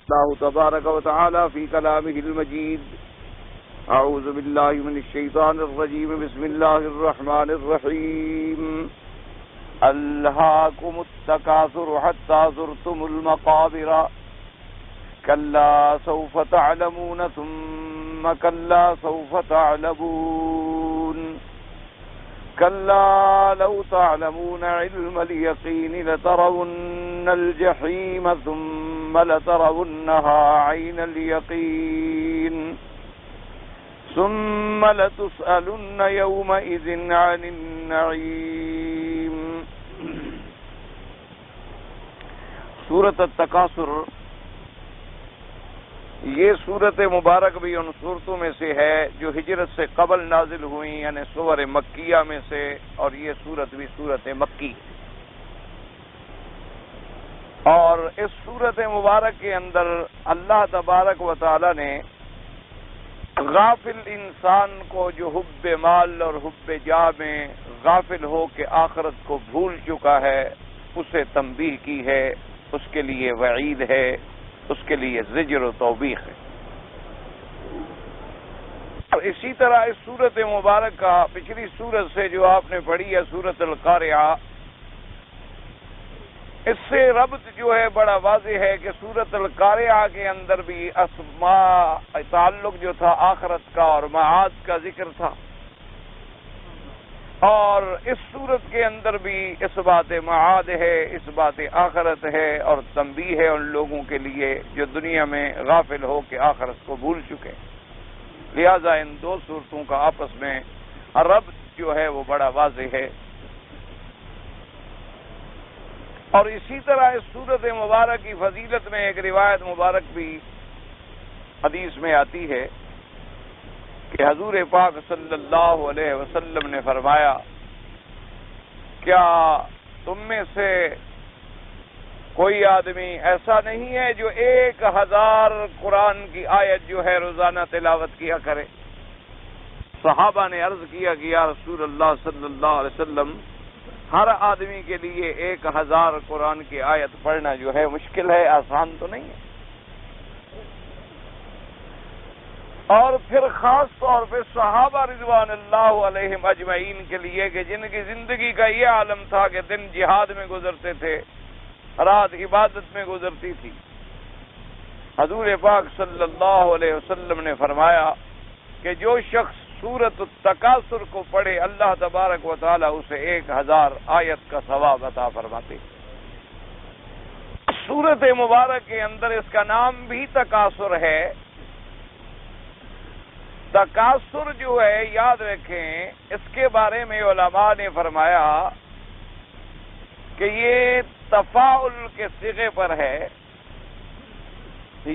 الله تبارك وتعالى في كلامه المجيد. أعوذ بالله من الشيطان الرجيم. بسم الله الرحمن الرحيم. ألهاكم التكاثر حتى زرتم المقابر كلا سوف تعلمون ثم كلا سوف تعلمون كلا لو تعلمون علم اليقين لترون الجحيم ثم لترونها عين اليقين ثم لتسألن يومئذ عن النعيم. سورۃ التکاثر یہ سورت مبارک بھی ان صورتوں میں سے ہے جو ہجرت سے قبل نازل ہوئی، یعنی سور مکیہ میں سے، اور یہ سورت بھی سورت مکی. اور اس سورت مبارک کے اندر اللہ تبارک و تعالی نے غافل انسان کو جو حب مال اور حب جاہ میں غافل ہو کے آخرت کو بھول چکا ہے، اسے تنبیہ کی ہے، اس کے لیے وعید ہے، اس کے لیے زجر و توبیخ ہے. اور اسی طرح اس سورت مبارک کا پچھلی سورت سے جو آپ نے پڑھی ہے سورت القارعہ، اس سے ربط جو ہے بڑا واضح ہے کہ سورت القارعہ کے اندر بھی اسماء تعلق جو تھا آخرت کا اور معاد کا ذکر تھا، اور اس صورت کے اندر بھی اس بات معاد ہے، اس بات آخرت ہے، اور تنبیہ ہے ان لوگوں کے لیے جو دنیا میں غافل ہو کے آخرت کو بھول چکے. لہذا ان دو صورتوں کا آپس میں ربط جو ہے وہ بڑا واضح ہے. اور اسی طرح اس سورت مبارک کی فضیلت میں ایک روایت مبارک بھی حدیث میں آتی ہے کہ حضور پاک صلی اللہ علیہ وسلم نے فرمایا، کیا تم میں سے کوئی آدمی ایسا نہیں ہے جو 1000 قرآن کی آیت جو ہے روزانہ تلاوت کیا کرے؟ صحابہ نے عرض کیا کہ یا رسول اللہ صلی اللہ علیہ وسلم، ہر آدمی کے لیے 1000 قرآن کی آیت پڑھنا جو ہے مشکل ہے، آسان تو نہیں ہے. اور پھر خاص طور پہ صحابہ رضوان اللہ علیہم اجمعین کے لیے کہ جن کی زندگی کا یہ عالم تھا کہ دن جہاد میں گزرتے تھے، رات عبادت میں گزرتی تھی. حضور پاک صلی اللہ علیہ وسلم نے فرمایا کہ جو شخص سورۃ التکاثر کو پڑھے اللہ تبارک و تعالی اسے 1000 آیت کا ثواب عطا فرماتے. سورت مبارک کے اندر اس کا نام بھی تکاثر ہے. تکاثر جو ہے یاد رکھیں، اس کے بارے میں علماء نے فرمایا کہ یہ تفاعل کے صیغے پر ہے،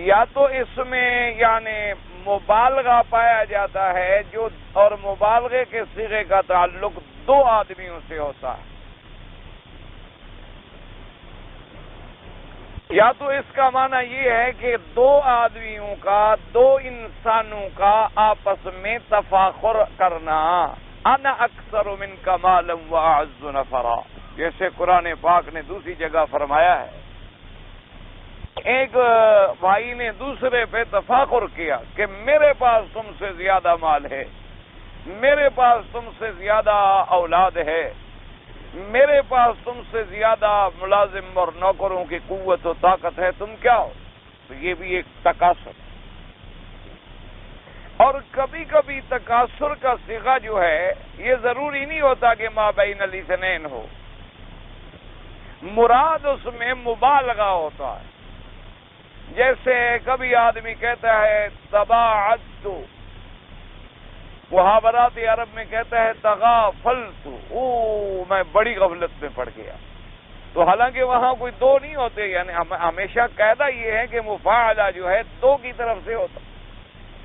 یا تو اس میں یعنی مبالغہ پایا جاتا ہے جو، اور مبالغے کے صیغے کا تعلق 2 آدمیوں سے ہوتا ہے، یا تو اس کا معنی یہ ہے کہ 2 آدمیوں کا، 2 انسانوں کا آپس میں تفاخر کرنا، انا اکثر منک مالا واعز نفرا، جیسے قرآن پاک نے دوسری جگہ فرمایا ہے. ایک بھائی نے دوسرے پہ تفاخر کیا کہ میرے پاس تم سے زیادہ مال ہے، میرے پاس تم سے زیادہ اولاد ہے، میرے پاس تم سے زیادہ ملازم اور نوکروں کی قوت و طاقت ہے، تم کیا ہو؟ تو یہ بھی ایک تکاثر. اور کبھی کبھی تکاثر کا صیغہ جو ہے یہ ضروری نہیں ہوتا کہ ما بین الاثنین ہو، مراد اس میں مبالغہ ہوتا ہے. جیسے کبھی آدمی کہتا ہے تباعدت، محاورات عرب میں کہتا ہے تغافلت، میں بڑی غفلت میں پڑ گیا. تو حالانکہ وہاں کوئی 2 نہیں ہوتے، یعنی ہمیشہ قاعدہ یہ ہے کہ مفاعلہ جو ہے 2 کی طرف سے ہوتا،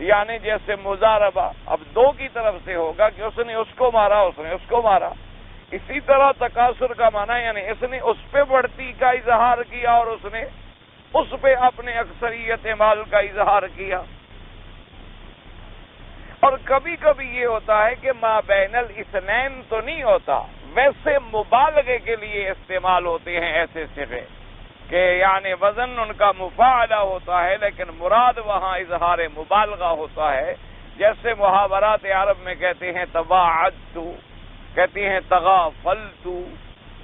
یعنی جیسے مضاربہ اب 2 کی طرف سے ہوگا کہ اس نے اس کو مارا، اس نے اس کو مارا. اسی طرح تکاثر کا معنی یعنی اس نے اس پہ بڑھتی کا اظہار کیا اور اس نے اس پہ اپنے اکثریت مال کا اظہار کیا. اور کبھی کبھی یہ ہوتا ہے کہ ما بین الاثنین تو نہیں ہوتا، ویسے مبالغے کے لیے استعمال ہوتے ہیں ایسے صیغے. کہ یعنی وزن ان کا مفاعلہ ہوتا ہے، لیکن مراد وہاں اظہار مبالغہ ہوتا ہے. جیسے محاورات عرب میں کہتے ہیں تباعدت، کہتے ہیں تغافلت،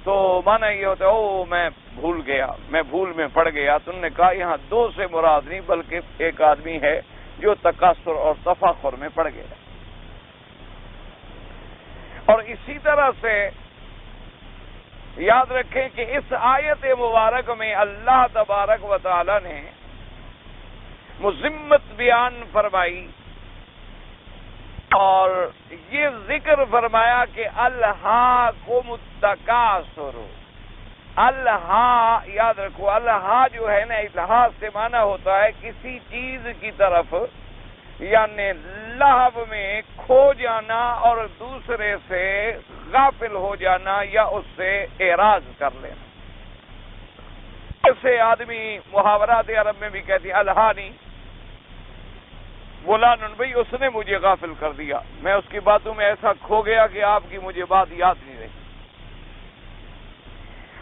تو معنی یہ ہوتا ہے او میں بھول گیا، میں بھول میں پڑ گیا. تم نے کہا یہاں دو سے مراد نہیں بلکہ ایک آدمی ہے جو تکاثر اور تفاخر میں پڑ گیا. اور اسی طرح سے یاد رکھیں کہ اس آیت مبارک میں اللہ تبارک و تعالی نے مذمت بیان فرمائی اور یہ ذکر فرمایا کہ الہاکم التکاثر. الہا یاد رکھو، الہا جو ہے نا، الہا سے معنی ہوتا ہے کسی چیز کی طرف یعنی لہو میں کھو جانا اور دوسرے سے غافل ہو جانا یا اس سے اعراض کر لینا. ایسے آدمی محاورات عرب میں بھی کہتی الہانی بولان بھائی اس نے مجھے غافل کر دیا، میں اس کی باتوں میں ایسا کھو گیا کہ آپ کی مجھے بات یاد نہیں رہی.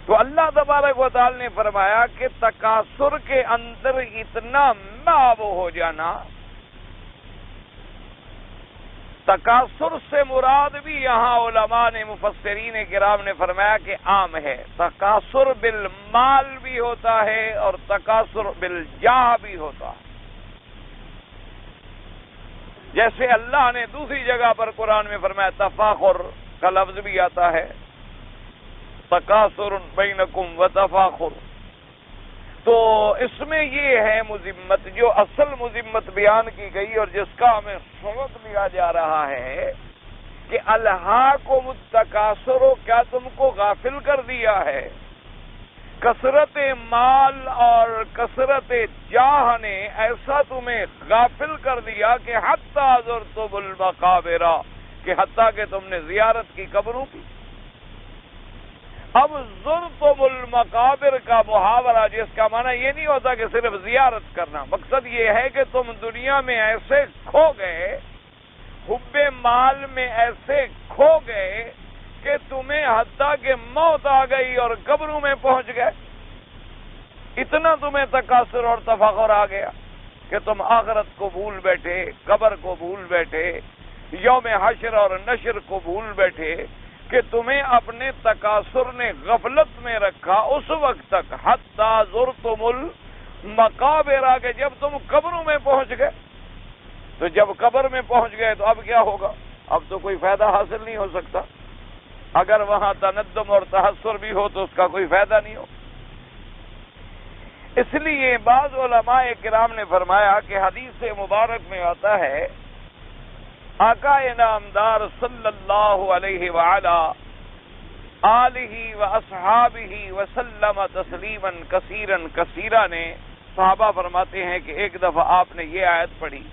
تو اللہ تبارک و تعالی نے فرمایا کہ تکاثر کے اندر اتنا ماب ہو جانا. تکاثر سے مراد بھی یہاں علماء نے مفسرین کرام نے فرمایا کہ عام ہے. تکاثر بالمال بھی ہوتا ہے اور تکاثر بالجاہ بھی ہوتا ہے. جیسے اللہ نے دوسری جگہ پر قرآن میں فرمایا تفاخر کا لفظ بھی آتا ہے، تکاثر بینکم و تفاخر. تو اس میں یہ ہے مذمت، جو اصل مذمت بیان کی گئی اور جس کا ہمیں سبق لیا جا رہا ہے کہ الہاکم التکاثر، کیا تم کو غافل کر دیا ہے؟ کثرت مال اور کثرت جاہ نے ایسا تمہیں غافل کر دیا کہ حتی زرتم المقابر، کہ حتیٰ کہ تم نے زیارت کی قبروں کی. اب زرتم المقابر کا محاورہ جس کا معنی یہ نہیں ہوتا کہ صرف زیارت کرنا، مقصد یہ ہے کہ تم دنیا میں ایسے کھو گئے، حب مال میں ایسے کھو گئے کہ تمہیں حتیٰ کہ موت آ گئی اور قبروں میں پہنچ گئے. اتنا تمہیں تکاثر اور تفاخر آ گیا کہ تم آخرت کو بھول بیٹھے، قبر کو بھول بیٹھے، یوم حشر اور نشر کو بھول بیٹھے، کہ تمہیں اپنے تکاثر نے غفلت میں رکھا اس وقت تک حتی زرتم المقابر، کہ جب تم قبروں میں پہنچ گئے. تو جب قبر میں پہنچ گئے تو اب کیا ہوگا؟ اب تو کوئی فائدہ حاصل نہیں ہو سکتا. اگر وہاں تندم اور تحسر بھی ہو تو اس کا کوئی فائدہ نہیں ہو. اس لیے بعض علماء کرام نے فرمایا کہ حدیث مبارک میں آتا ہے آقا انعامدار صلی اللہ علیہ وآلہ آلہ و اصحابہ وسلم تسلیما کثیرا کثیرا نے، صحابہ فرماتے ہیں کہ ایک دفعہ آپ نے یہ آیت پڑھی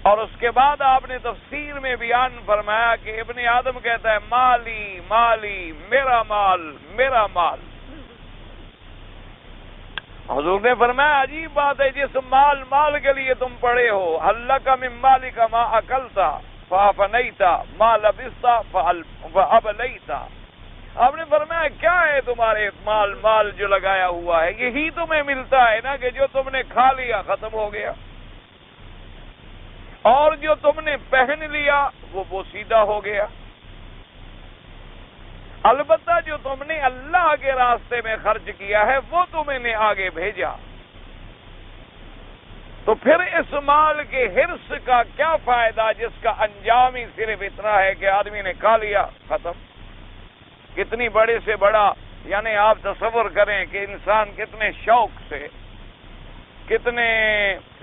اور اس کے بعد آپ نے تفسیر میں بیان فرمایا کہ ابن آدم کہتا ہے مالی مالی، میرا مال میرا مال. حضور نے فرمایا عجیب بات ہے، جس مال کے لیے تم پڑے ہو، حلک من مالک ما اکلتا فافنیتا ما لبستا فابلیتا. آپ نے فرمایا کیا ہے تمہارے مال جو لگایا ہوا ہے؟ یہی تمہیں ملتا ہے نا کہ جو تم نے کھا لیا ختم ہو گیا، اور جو تم نے پہن لیا وہ بوسیدہ ہو گیا. البتہ جو تم نے اللہ کے راستے میں خرچ کیا ہے وہ تمہیں نے آگے بھیجا. تو پھر اس مال کے حرص کا کیا فائدہ جس کا انجام ہی صرف اتنا ہے کہ آدمی نے کھا لیا ختم. کتنی بڑے سے بڑا، یعنی آپ تصور کریں کہ انسان کتنے شوق سے، کتنے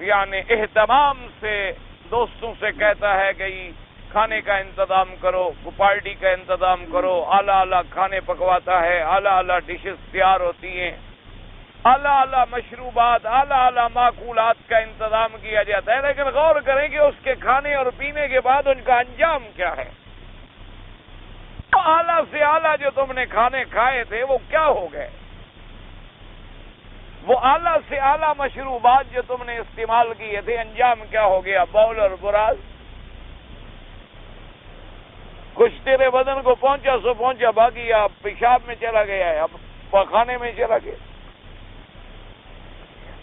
یعنی اہتمام سے دوستوں سے کہتا ہے کہ کھانے کا انتظام کرو، پارٹی کا انتظام کرو، اعلیٰ اعلیٰ کھانے پکواتا ہے، اعلیٰ اعلیٰ ڈشز تیار ہوتی ہیں، اعلیٰ اعلیٰ مشروبات، اعلیٰ اعلیٰ معقولات کا انتظام کیا جاتا ہے. لیکن غور کریں کہ اس کے کھانے اور پینے کے بعد ان کا انجام کیا ہے. اعلیٰ سے اعلیٰ جو تم نے کھانے کھائے تھے وہ کیا ہو گئے؟ وہ اعلیٰ سے اعلیٰ مشروبات جو تم نے استعمال کیے تھے انجام کیا ہو گیا؟ بول اور براز. کچھ تیرے بدن کو پہنچا سو پہنچا، باقی اب پیشاب میں چلا گیا ہے، اب پخانے میں چلا گیا.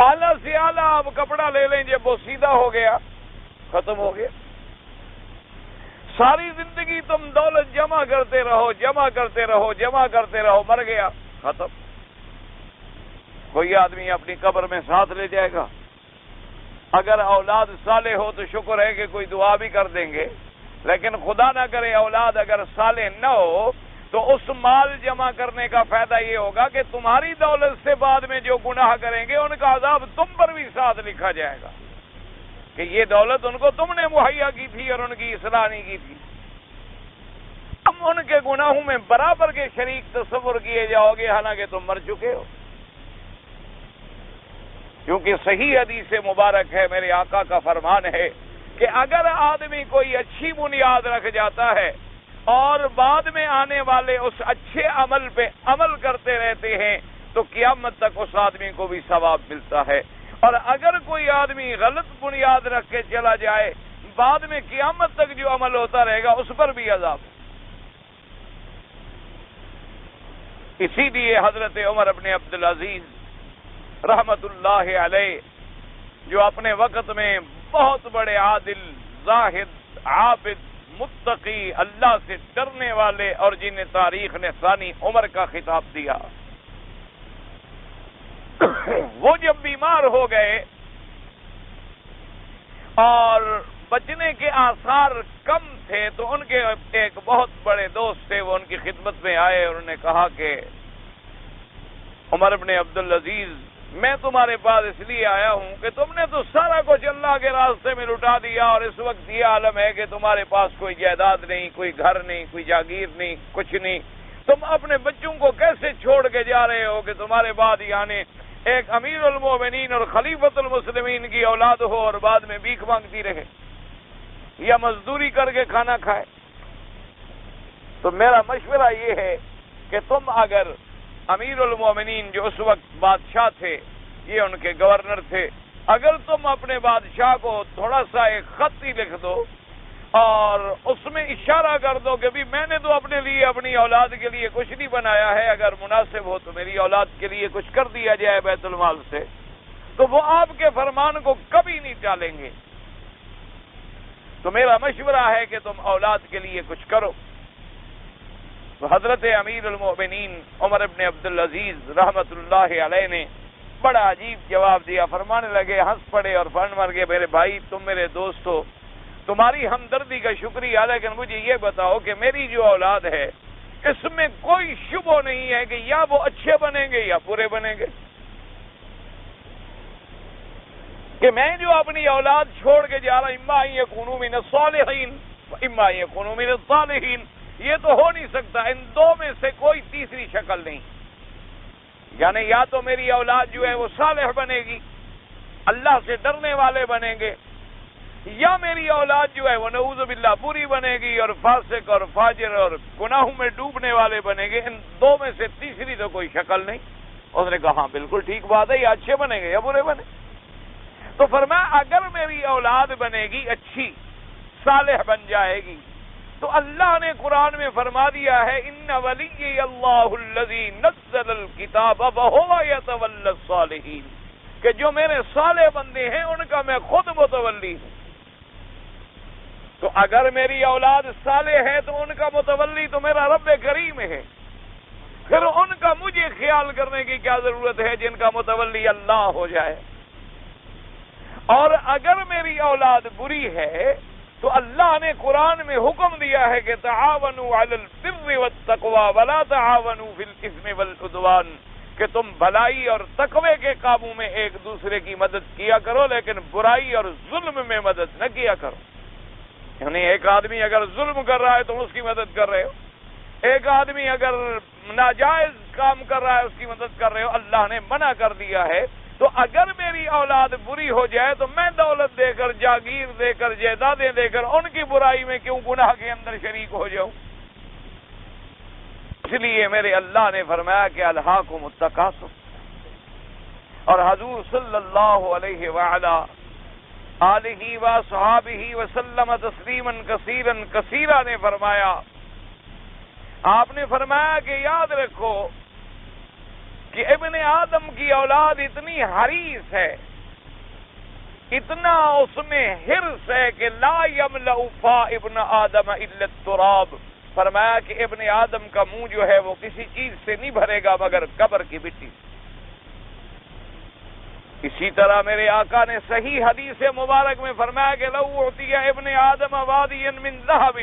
اعلیٰ سے اعلیٰ آپ کپڑا لے لیں، جب وہ سیدھا ہو گیا ختم ہو گیا۔ ساری زندگی تم دولت جمع کرتے رہو، جمع کرتے رہو، جمع کرتے رہو، مر گیا ختم۔ کوئی آدمی اپنی قبر میں ساتھ لے جائے گا؟ اگر اولاد صالح ہو تو شکر ہے کہ کوئی دعا بھی کر دیں گے، لیکن خدا نہ کرے اولاد اگر صالح نہ ہو تو اس مال جمع کرنے کا فائدہ یہ ہوگا کہ تمہاری دولت سے بعد میں جو گناہ کریں گے ان کا عذاب تم پر بھی ساتھ لکھا جائے گا کہ یہ دولت ان کو تم نے مہیا کی تھی اور ان کی اصلاح نہیں کی تھی۔ تم ان کے گناہوں میں برابر کے شریک تصور کیے جاؤ گے، حالانکہ تم مر چکے ہو۔ کیونکہ صحیح حدیث مبارک ہے، میرے آقا کا فرمان ہے کہ اگر آدمی کوئی اچھی بنیاد رکھ جاتا ہے اور بعد میں آنے والے اس اچھے عمل پہ عمل کرتے رہتے ہیں تو قیامت تک اس آدمی کو بھی ثواب ملتا ہے، اور اگر کوئی آدمی غلط بنیاد رکھ کے چلا جائے بعد میں قیامت تک جو عمل ہوتا رہے گا اس پر بھی عذاب۔ اسی لیے حضرت عمر بن عبدالعزیز رحمت اللہ علیہ، جو اپنے وقت میں بہت بڑے عادل، زاہد، عابد، متقی، اللہ سے ڈرنے والے اور جنہیں تاریخ نے ثانی عمر کا خطاب دیا، وہ جب بیمار ہو گئے اور بچنے کے آثار کم تھے تو ان کے ایک بہت بڑے دوست تھے، وہ ان کی خدمت میں آئے اور انہوں نے کہا کہ عمر بن عبدالعزیز، میں تمہارے پاس اس لیے آیا ہوں کہ تم نے تو سارا کچھ اللہ کے راستے میں لٹا دیا، اور اس وقت یہ عالم ہے کہ تمہارے پاس کوئی جائیداد نہیں، کوئی گھر نہیں، کوئی جاگیر نہیں، کچھ نہیں۔ تم اپنے بچوں کو کیسے چھوڑ کے جا رہے ہو کہ تمہارے بعد یعنی ایک امیر المومنین اور خلیفۃ المسلمین کی اولاد ہو اور بعد میں بھیک مانگتی رہے یا مزدوری کر کے کھانا کھائے؟ تو میرا مشورہ یہ ہے کہ تم اگر امیر المومنین جو اس وقت بادشاہ تھے، یہ ان کے گورنر تھے، اگر تم اپنے بادشاہ کو تھوڑا سا ایک خط ہی لکھ دو اور اس میں اشارہ کر دو کہ بھی میں نے تو اپنے لیے اپنی اولاد کے لیے کچھ نہیں بنایا ہے، اگر مناسب ہو تو میری اولاد کے لیے کچھ کر دیا جائے بیت المال سے، تو وہ آپ کے فرمان کو کبھی نہیں ٹالیں گے۔ تو میرا مشورہ ہے کہ تم اولاد کے لیے کچھ کرو۔ تو حضرت امیر المومنین عمر بن عبدالعزیز رحمت اللہ علیہ نے بڑا عجیب جواب دیا، فرمانے لگے، ہنس پڑے اور فرمان مر گئے، میرے بھائی تم میرے دوست ہو، تمہاری ہمدردی کا شکریہ، لیکن مجھے یہ بتاؤ کہ میری جو اولاد ہے اس میں کوئی شبہ نہیں ہے کہ یا وہ اچھے بنیں گے یا برے بنیں گے، کہ میں جو اپنی اولاد چھوڑ کے جا رہا ہوں، اما یکونوا من الصالحین اما یکونوا من الصالحین، یہ تو ہو نہیں سکتا، ان دو میں سے کوئی تیسری شکل نہیں، یعنی یا تو میری اولاد جو ہے وہ صالح بنے گی، اللہ سے ڈرنے والے بنیں گے، یا میری اولاد جو ہے وہ نعوذ باللہ بری بنے گی اور فاسق اور فاجر اور گناہوں میں ڈوبنے والے بنے گے، ان دو میں سے تیسری تو کوئی شکل نہیں۔ اس نے کہا ہاں بالکل ٹھیک بات ہے، یا اچھے بنیں گے یا برے بنے۔ تو فرمایا اگر میری اولاد بنے گی اچھی، صالح بن جائے گی، تو اللہ نے قرآن میں فرما دیا ہے ان ولی اللہ الذی نزل الکتاب وہو یتولی الصالحین، کہ جو میرے صالح بندے ہیں ان کا میں خود متولی ہوں۔ تو اگر میری اولاد صالح ہے تو ان کا متولی تو میرا رب کریم ہے، پھر ان کا مجھے خیال کرنے کی کیا ضرورت ہے جن کا متولی اللہ ہو جائے۔ اور اگر میری اولاد بری ہے تو اللہ نے قرآن میں حکم دیا ہے کہ تعاونوا علی البر والتقوی ولا تعاونوا فی الاثم والعدوان، کہ تم بھلائی اور تقوی کے کاموں میں ایک دوسرے کی مدد کیا کرو لیکن برائی اور ظلم میں مدد نہ کیا کرو۔ یعنی ایک آدمی اگر ظلم کر رہا ہے تم اس کی مدد کر رہے ہو، ایک آدمی اگر ناجائز کام کر رہا ہے اس کی مدد کر رہے ہو، اللہ نے منع کر دیا ہے۔ تو اگر میری اولاد بری ہو جائے تو میں دولت دے کر، جاگیر دے کر، جائیدادیں دے کر ان کی برائی میں کیوں گناہ کے اندر شریک ہو جاؤں؟ اس لیے میرے اللہ نے فرمایا کہ الہاکم التکاثر، اور حضور صلی اللہ علیہ وعلا آلہ وصحابہ وسلم تسلیما کثیرا کثیرا نے فرمایا، آپ نے فرمایا کہ یاد رکھو کہ ابن آدم کی اولاد اتنی حریص ہے، اتنا اس میں حرص ہے کہ لا یملأ فا ابن آدم الا التراب، فرمایا کہ ابن آدم کا منہ جو ہے وہ کسی چیز سے نہیں بھرے گا مگر قبر کی مٹی۔ اسی طرح میرے آقا نے صحیح حدیث مبارک میں فرمایا کہ لو اعطی ابن آدم وادیا من ذهب،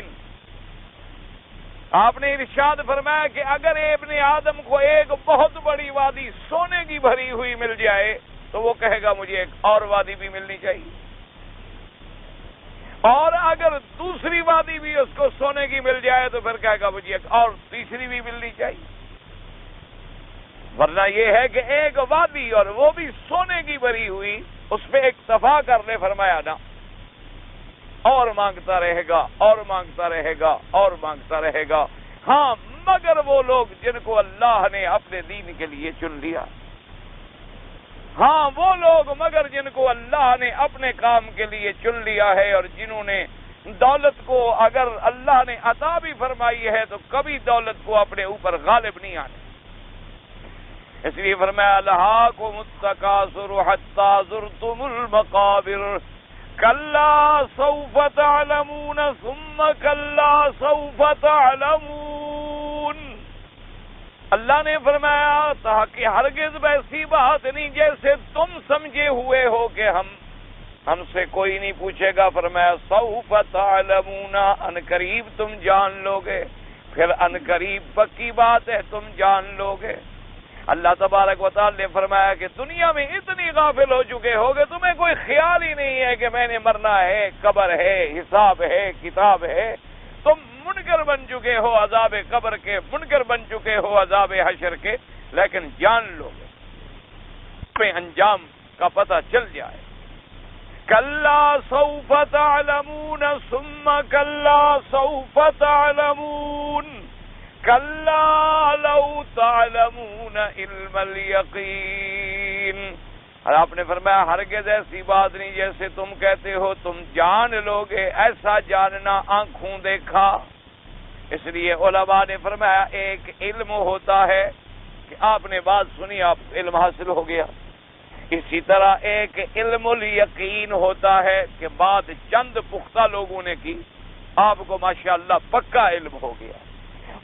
آپ نے ارشاد فرمایا کہ اگر ابن آدم کو ایک بہت بڑی وادی سونے کی بھری ہوئی مل جائے تو وہ کہے گا مجھے ایک اور وادی بھی ملنی چاہیے، اور اگر دوسری وادی بھی اس کو سونے کی مل جائے تو پھر کہے گا مجھے ایک اور تیسری بھی ملنی چاہیے۔ ورنہ یہ ہے کہ ایک وادی اور وہ بھی سونے کی بھری ہوئی، اس پہ اکتفا کر لے، فرمایا نا، اور مانگتا رہے گا اور مانگتا رہے گا اور مانگتا رہے گا۔ ہاں، مگر وہ لوگ جن کو اللہ نے اپنے دین کے لیے چن لیا، ہاں وہ لوگ مگر جن کو اللہ نے اپنے کام کے لیے چن لیا ہے، اور جنہوں نے دولت کو اگر اللہ نے عطا بھی فرمائی ہے تو کبھی دولت کو اپنے اوپر غالب نہیں آنے۔ اس لیے فرمایا الہاکم التکاثر حتی زرتم المقابر کلا سوف تعلمون ثم کلا سوف تعلمون۔ اللہ نے فرمایا تاکہ ہرگز ایسی بات نہیں جیسے تم سمجھے ہوئے ہو کہ ہم سے کوئی نہیں پوچھے گا، فرمایا سوف تعلمون، ان قریب تم جان لوگے، پھر ان قریب پکی بات ہے تم جان لوگے۔ اللہ تبارک و تعالی نے فرمایا کہ دنیا میں اتنی غافل ہو چکے ہوگے تمہیں کوئی خیال ہی نہیں ہے کہ میں نے مرنا ہے، قبر ہے، حساب ہے، کتاب ہے، تم منکر بن چکے ہو عذاب قبر کے، منکر بن چکے ہو عذاب حشر کے، لیکن جان لو گے پہ انجام کا پتہ چل جائے۔ کلا سوف تعلمون ثم کلا سوف تعلمون کلا لو تعلمون علم الیقین۔ اور آپ نے فرمایا ہرگز ایسی بات نہیں جیسے تم کہتے ہو تم جان لوگے، ایسا جاننا آنکھوں دیکھا۔ اس لیے علماء نے فرمایا ایک علم ہوتا ہے کہ آپ نے بات سنی، آپ علم حاصل ہو گیا، اسی طرح ایک علم الیقین ہوتا ہے کہ بات چند پختہ لوگوں نے کی، آپ کو ماشاءاللہ پکا علم ہو گیا،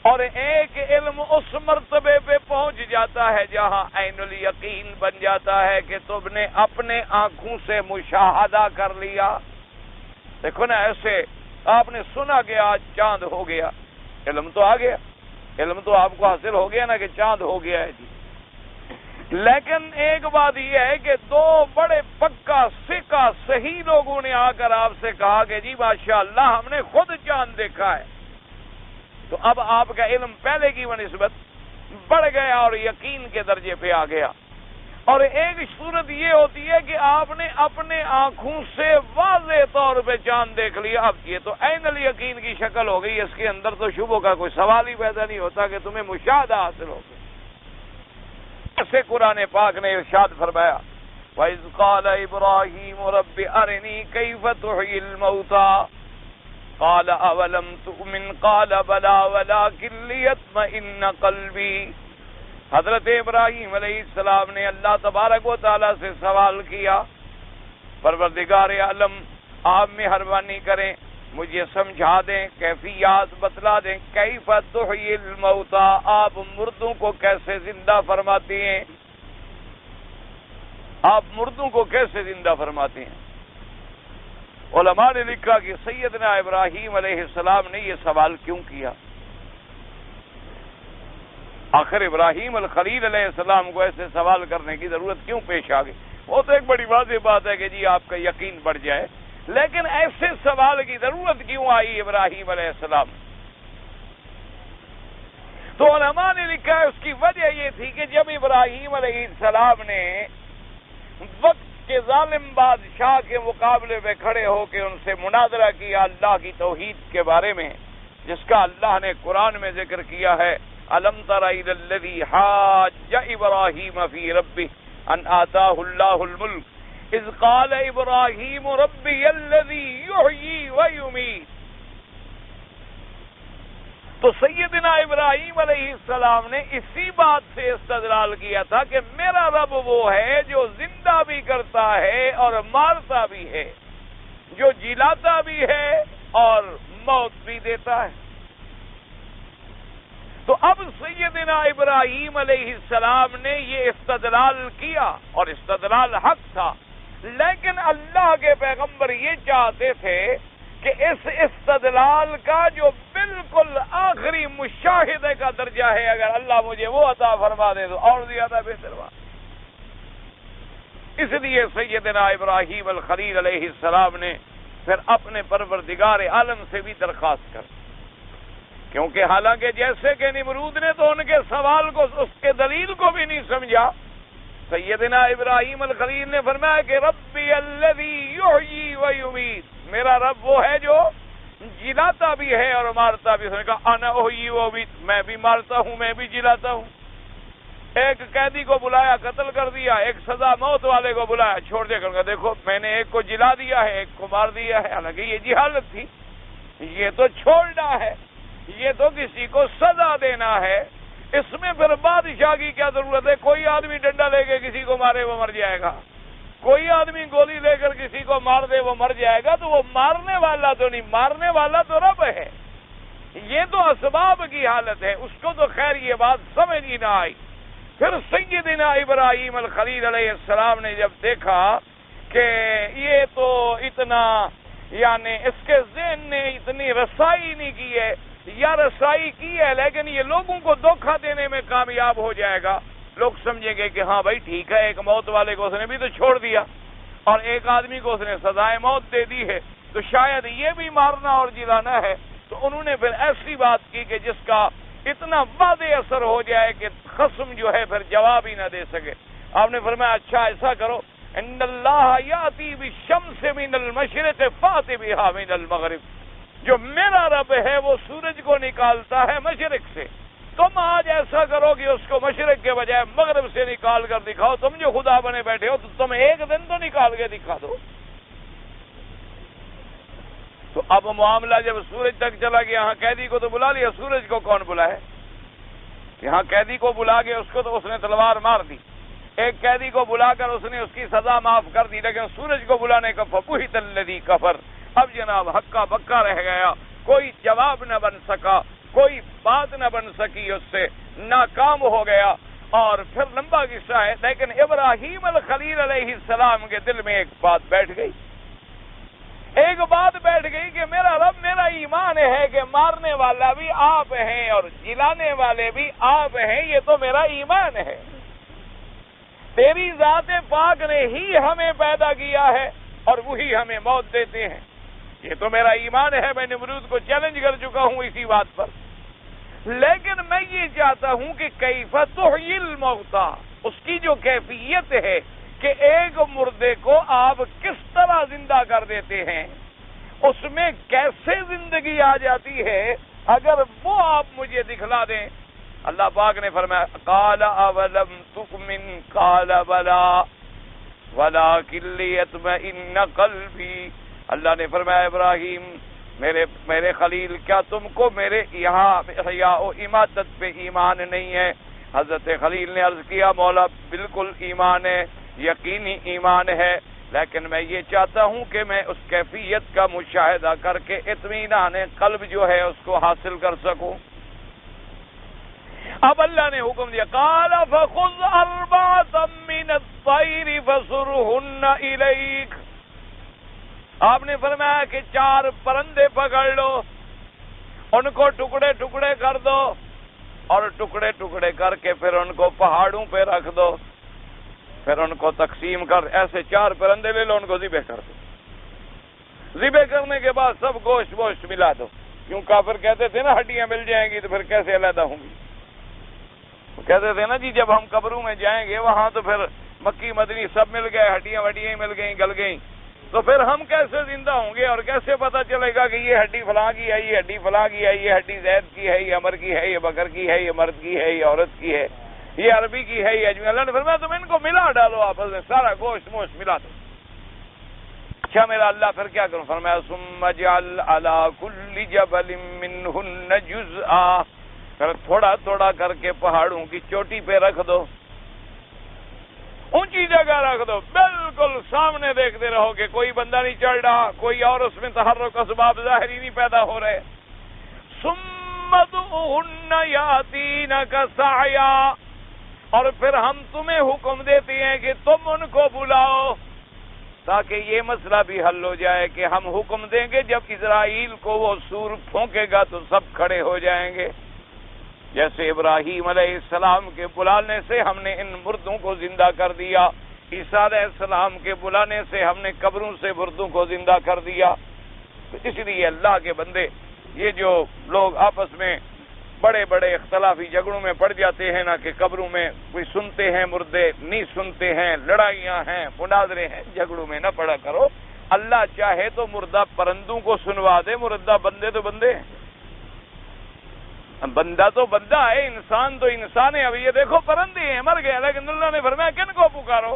اور ایک علم اس مرتبے پہ پہنچ جاتا ہے جہاں عین الیقین بن جاتا ہے کہ تم نے اپنے آنکھوں سے مشاہدہ کر لیا۔ دیکھو نا، ایسے آپ نے سنا کہ آج چاند ہو گیا، علم تو آ گیا، علم تو آپ کو حاصل ہو گیا نا کہ چاند ہو گیا ہے جی۔ لیکن ایک بات یہ ہے کہ دو بڑے پکا سکا صحیح لوگوں نے آ کر آپ سے کہا کہ جی ماشاءاللہ ہم نے خود چاند دیکھا ہے، تو اب آپ کا علم پہلے کی بنسبت بڑھ گیا اور یقین کے درجے پہ آ گیا۔ اور ایک صورت یہ ہوتی ہے کہ آپ نے اپنے آنکھوں سے واضح طور پہ چاند دیکھ لیا، اب یہ تو عین الیقین کی شکل ہو گئی، اس کے اندر تو شبہ کا کوئی سوال ہی پیدا نہیں ہوتا کہ تمہیں مشاہدہ حاصل ہو گیا۔ ایسے قرآن پاک نے ارشاد فرمایا وَإِذْ قَالَ إِبْرَاهِيمُ رَبِّ أَرِنِي كَيْفَ تُحْيِي الْمَوْتَى قَالَ أَوَلَمْ تُؤْمِنْ قَالَ بَلَىٰ وَلَٰكِن لِّيَطْمَئِنَّ قَلْبِي۔ حضرت ابراہیم علیہ السلام نے اللہ تبارک و تعالیٰ سے سوال کیا، پروردگار عالم آپ مہربانی کریں مجھے سمجھا دیں، کیفیات بتلا دیں، کیف تحیی الموتى، آپ مردوں کو کیسے زندہ فرماتی ہیں، آپ مردوں کو کیسے زندہ فرماتے ہیں۔ علماء نے لکھا کہ سیدنا ابراہیم علیہ السلام نے یہ سوال کیوں کیا؟ آخر ابراہیم الخلیل علیہ السلام کو ایسے سوال کرنے کی ضرورت کیوں پیش آ گئی؟ وہ تو ایک بڑی واضح بات ہے کہ جی آپ کا یقین بڑھ جائے، لیکن ایسے سوال کی ضرورت کیوں آئی ابراہیم علیہ السلام؟ تو علماء نے لکھا ہے اس کی وجہ یہ تھی کہ جب ابراہیم علیہ السلام نے وقت کے ظالم بادشاہ کے مقابلے میں کھڑے ہو کے ان سے مناظرہ کیا اللہ کی توحید کے بارے میں، جس کا اللہ نے قرآن میں ذکر کیا ہے أَلَمْ تَرَ إِلَى الَّذِي حَاجَّ إِبْرَاهِيمَ فِي رَبِّهِ أَنْ آتَاهُ اللَّهُ الْمُلْكَ إِذْ قَالَ إِبْرَاهِيمُ رَبِّيَ الَّذِي يُحْيِي وَيُمِيتُ۔ تو سیدنا ابراہیم علیہ السلام نے اسی بات سے استدلال کیا تھا کہ میرا رب وہ ہے جو زندہ بھی کرتا ہے اور مارتا بھی ہے، جو جلاتا بھی ہے اور موت بھی دیتا ہے۔ تو اب سیدنا ابراہیم علیہ السلام نے یہ استدلال کیا اور استدلال حق تھا، لیکن اللہ کے پیغمبر یہ چاہتے تھے کہ اس استدلال کا جو بالکل آخری مشاہدے کا درجہ ہے، اگر اللہ مجھے وہ عطا فرما دے تو اور زیادہ بہتر بات۔ اس لیے سیدنا ابراہیم الخلیل علیہ السلام نے پھر اپنے پروردگار عالم سے بھی درخواست کر، کیونکہ حالانکہ جیسے کہ نمرود نے تو ان کے سوال کو، اس کے دلیل کو بھی نہیں سمجھا، سیدنا ابراہیم الخلیل نے فرمایا کہ ربی الذی یحیی و یمیت، میرا رب وہ ہے جو جلاتا بھی ہے اور مارتا بھی۔ اس نے کہا انا احیی و امیت، میں بھی مارتا ہوں میں بھی جلاتا ہوں۔ ایک قیدی کو بلایا، قتل کر دیا، ایک سزا موت والے کو بلایا، چھوڑ دیا کروں گا، دیکھو میں نے ایک کو جلا دیا ہے ایک کو مار دیا ہے، حالانکہ یہ جہالت تھی، یہ تو چھوڑنا ہے، یہ تو کسی کو سزا دینا ہے، اس میں پھر بادشاہ کی کیا ضرورت ہے؟ کوئی آدمی ڈنڈا لے کے کسی کو مارے وہ مر جائے گا، کوئی آدمی گولی لے کر کسی کو مار دے وہ مر جائے گا، تو وہ مارنے والا تو نہیں، مارنے والا تو رب ہے، یہ تو اسباب کی حالت ہے۔ اس کو تو خیر یہ بات سمجھ ہی نہ آئی۔ پھر سیدنا ابراہیم الخلیل علیہ السلام نے جب دیکھا کہ یہ تو اتنا، یعنی اس کے ذہن نے اتنی رسائی نہیں کی ہے، یا رسائی کی ہے لیکن یہ لوگوں کو دھوکہ دینے میں کامیاب ہو جائے گا، لوگ سمجھیں گے کہ ہاں بھائی ٹھیک ہے، ایک موت والے کو اس نے بھی تو چھوڑ دیا اور ایک آدمی کو اس نے سزائے موت دے دی ہے، تو شاید یہ بھی مارنا اور جلانا ہے۔ تو انہوں نے پھر ایسی بات کی کہ جس کا اتنا واضح اثر ہو جائے کہ خصم جو ہے پھر جواب ہی نہ دے سکے۔ آپ نے فرمایا اچھا ایسا کرو، ان اللہ یاتی بالشمس من المشرق فات بها من المغرب، جو میرا رب ہے وہ سورج کو نکالتا ہے مشرق سے، تم آج ایسا کرو کہ اس کو مشرق کے بجائے مغرب سے نکال کر دکھاؤ، تم جو خدا بنے بیٹھے ہو تو تم ایک دن تو نکال کے دکھا دو۔ تو اب معاملہ جب سورج تک چلا گیا، یہاں قیدی کو تو بلا لیا، سورج کو کون بلائے؟ یہاں قیدی کو بلا کے اس کو تو اس نے تلوار مار دی، ایک قیدی کو بلا کر اس نے اس کی سزا معاف کر دی، لیکن سورج کو بلانے کا فبہت الذی کفر، اب جناب ہکا بکا رہ گیا، کوئی جواب نہ بن سکا، کوئی بات نہ بن سکی، اس سے ناکام ہو گیا۔ اور پھر لمبا قصہ ہے، لیکن ابراہیم الخلیل علیہ السلام کے دل میں ایک بات بیٹھ گئی، کہ میرا رب، میرا ایمان ہے کہ مارنے والا بھی آپ ہیں اور جلانے والے بھی آپ ہیں، یہ تو میرا ایمان ہے، تیری ذات پاک نے ہی ہمیں پیدا کیا ہے اور وہی ہمیں موت دیتے ہیں، یہ تو میرا ایمان ہے۔ میں نمرود کو چیلنج کر چکا ہوں اسی بات پر، لیکن میں یہ چاہتا ہوں کہ کیف تحیی الموتى، اس کی جو کیفیت ہے کہ ایک مردے کو آپ کس طرح زندہ کر دیتے ہیں، اس میں کیسے زندگی آ جاتی ہے، اگر وہ آپ مجھے دکھلا دیں۔ اللہ پاک نے فرمایا قال اولم تؤمن قال بلا ولکن لیطمئن قلبی، اللہ نے فرمایا ابراہیم میرے خلیل، کیا تم کو میرے یہاں احیاء و اماتت پہ ایمان نہیں ہے؟ حضرت خلیل نے عرض کیا مولا بالکل ایمان ہے، یقینی ایمان ہے، لیکن میں یہ چاہتا ہوں کہ میں اس کیفیت کا مشاہدہ کر کے اطمینان قلب جو ہے اس کو حاصل کر سکوں۔ اب اللہ نے حکم دیا قال فخذ اربعة من الطير فصرهن إليك، آپ نے فرمایا کہ 4 پرندے پکڑ لو، ان کو ٹکڑے ٹکڑے کر دو اور ٹکڑے ٹکڑے کر کے پھر ان کو پہاڑوں پہ رکھ دو، پھر ان کو تقسیم کر، ایسے 4 پرندے لے لو، ان کو ذبح کر دو، ذبح کرنے کے بعد سب گوشت ووشت ملا دو، کیوں کافر کہتے تھے نا ہڈیاں مل جائیں گی تو پھر کیسے علیحدہ ہوں گی، کہتے تھے نا جی جب ہم قبروں میں جائیں گے وہاں تو پھر مکی مدنی سب مل گئے، ہڈیاں وڈیاں مل گئیں گل گئیں، تو پھر ہم کیسے زندہ ہوں گے اور کیسے پتہ چلے گا کہ یہ ہڈی فلاں کی ہے، یہ ہڈی فلاں کی ہے، یہ ہڈی زید کی ہے، یہ عمر کی ہے، یہ بکر کی ہے، یہ مرد کی ہے، یہ عورت کی ہے، یہ عربی کی ہے، یہ اجمی۔ اللہ نے فرمایا تم ان کو ملا ڈالو آپس میں، سارا گوشت موشت ملا دو۔ اچھا میرا اللہ پھر کیا کروں؟ فرمایا ثم اجعل علی کل جبل منہن جزءا، پھر تھوڑا تھوڑا کر کے پہاڑوں کی چوٹی پہ رکھ دو، اونچی جگہ رکھ دو، بالکل سامنے دیکھتے رہو کہ کوئی بندہ نہیں چڑھ رہا، کوئی اور اس میں تحرک اسباب ظاہری نہیں پیدا ہو رہے۔ ثم ادعوہن یاتینک سعیا، اور پھر ہم تمہیں حکم دیتے ہیں کہ تم ان کو بلاؤ، تاکہ یہ مسئلہ بھی حل ہو جائے کہ ہم حکم دیں گے جب اسرائیل کو وہ سور پھونکے گا تو سب کھڑے ہو جائیں گے۔ جیسے ابراہیم علیہ السلام کے بلانے سے ہم نے ان مردوں کو زندہ کر دیا، عیسیٰ علیہ السلام کے بلانے سے ہم نے قبروں سے مردوں کو زندہ کر دیا۔ تو اس لیے اللہ کے بندے، یہ جو لوگ آپس میں بڑے بڑے اختلافی جھگڑوں میں پڑ جاتے ہیں نا، کہ قبروں میں کوئی سنتے ہیں مردے نہیں سنتے ہیں، لڑائیاں ہیں، مناظرے ہیں، جھگڑوں میں نہ پڑا کرو۔ اللہ چاہے تو مردہ پرندوں کو سنوا دے، مردہ بندے تو بندے ہیں، بندہ تو بندہ ہے، انسان تو انسان ہے۔ اب یہ دیکھو پرندے ہیں، مر گئے، لیکن اللہ نے فرمایا کن کو پکارو؟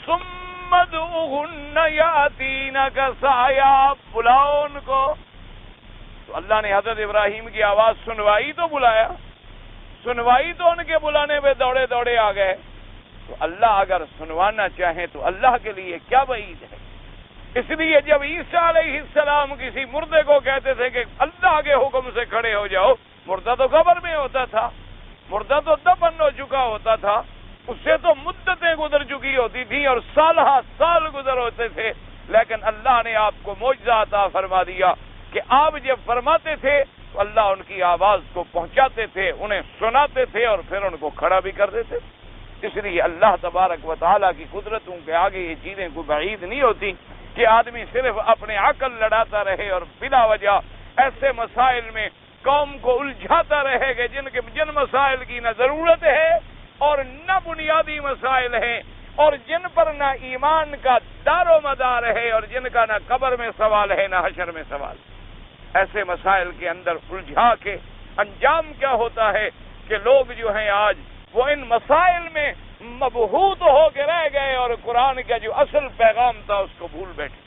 ثم ادعوہن یاتینک سعیا، بلاؤ ان کو۔ تو اللہ نے حضرت ابراہیم کی آواز سنوائی تو بلایا، سنوائی تو ان کے بلانے پہ دوڑے دوڑے آ گئے۔ تو اللہ اگر سنوانا چاہیں تو اللہ کے لیے کیا بعید ہے؟ اس لیے جب عیسیٰ علیہ السلام کسی مردے کو کہتے تھے کہ اللہ کے حکم سے کھڑے ہو جاؤ، مردہ تو قبر میں ہوتا تھا، مردہ تو دفن ہو چکا ہوتا تھا، اس سے تو مدتیں گزر چکی ہوتی تھیں اور سالہ سال گزر ہوتے تھے، لیکن اللہ نے آپ کو معجزہ عطا فرما دیا کہ آپ جب فرماتے تھے تو اللہ ان کی آواز کو پہنچاتے تھے، انہیں سناتے تھے اور پھر ان کو کھڑا بھی کر دیتے۔ اس لیے اللہ تبارک و تعالیٰ کی قدرتوں کے آگے یہ چیزیں کوئی بعید نہیں ہوتی کہ آدمی صرف اپنے عقل لڑاتا رہے اور بلا وجہ ایسے مسائل میں قوم کو الجھاتا رہے گا جن مسائل کی نہ ضرورت ہے اور نہ بنیادی مسائل ہیں، اور جن پر نہ ایمان کا دار و مدار ہے اور جن کا نہ قبر میں سوال ہے نہ حشر میں سوال۔ ایسے مسائل کے اندر الجھا کے انجام کیا ہوتا ہے کہ لوگ جو ہیں آج وہ ان مسائل میں مبہوت ہو کے رہ گئے اور قرآن کا جو اصل پیغام تھا اس کو بھول بیٹھے۔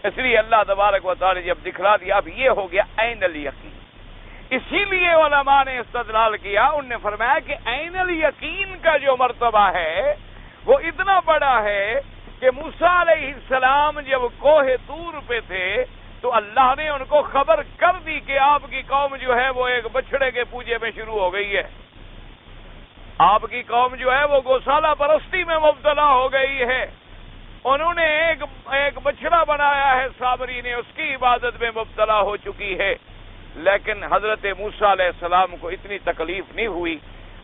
اس لیے اللہ تبارک و تعالی جب دکھلا دیا، اب یہ ہو گیا عین الیقین۔ اسی لیے علماء نے استدلال کیا، انہوں نے فرمایا کہ عین الیقین کا جو مرتبہ ہے وہ اتنا بڑا ہے کہ موسیٰ علیہ السلام جب کوہ طور پہ تھے تو اللہ نے ان کو خبر کر دی کہ آپ کی قوم جو ہے وہ ایک بچڑے کے پوجے میں شروع ہو گئی ہے، آپ کی قوم جو ہے وہ گوشالہ پرستی میں مبتلا ہو گئی ہے، انہوں نے ایک بچڑا بنایا ہے سامری نے، اس کی عبادت میں مبتلا ہو چکی ہے۔ لیکن حضرت موسیٰ علیہ السلام کو اتنی تکلیف نہیں ہوئی،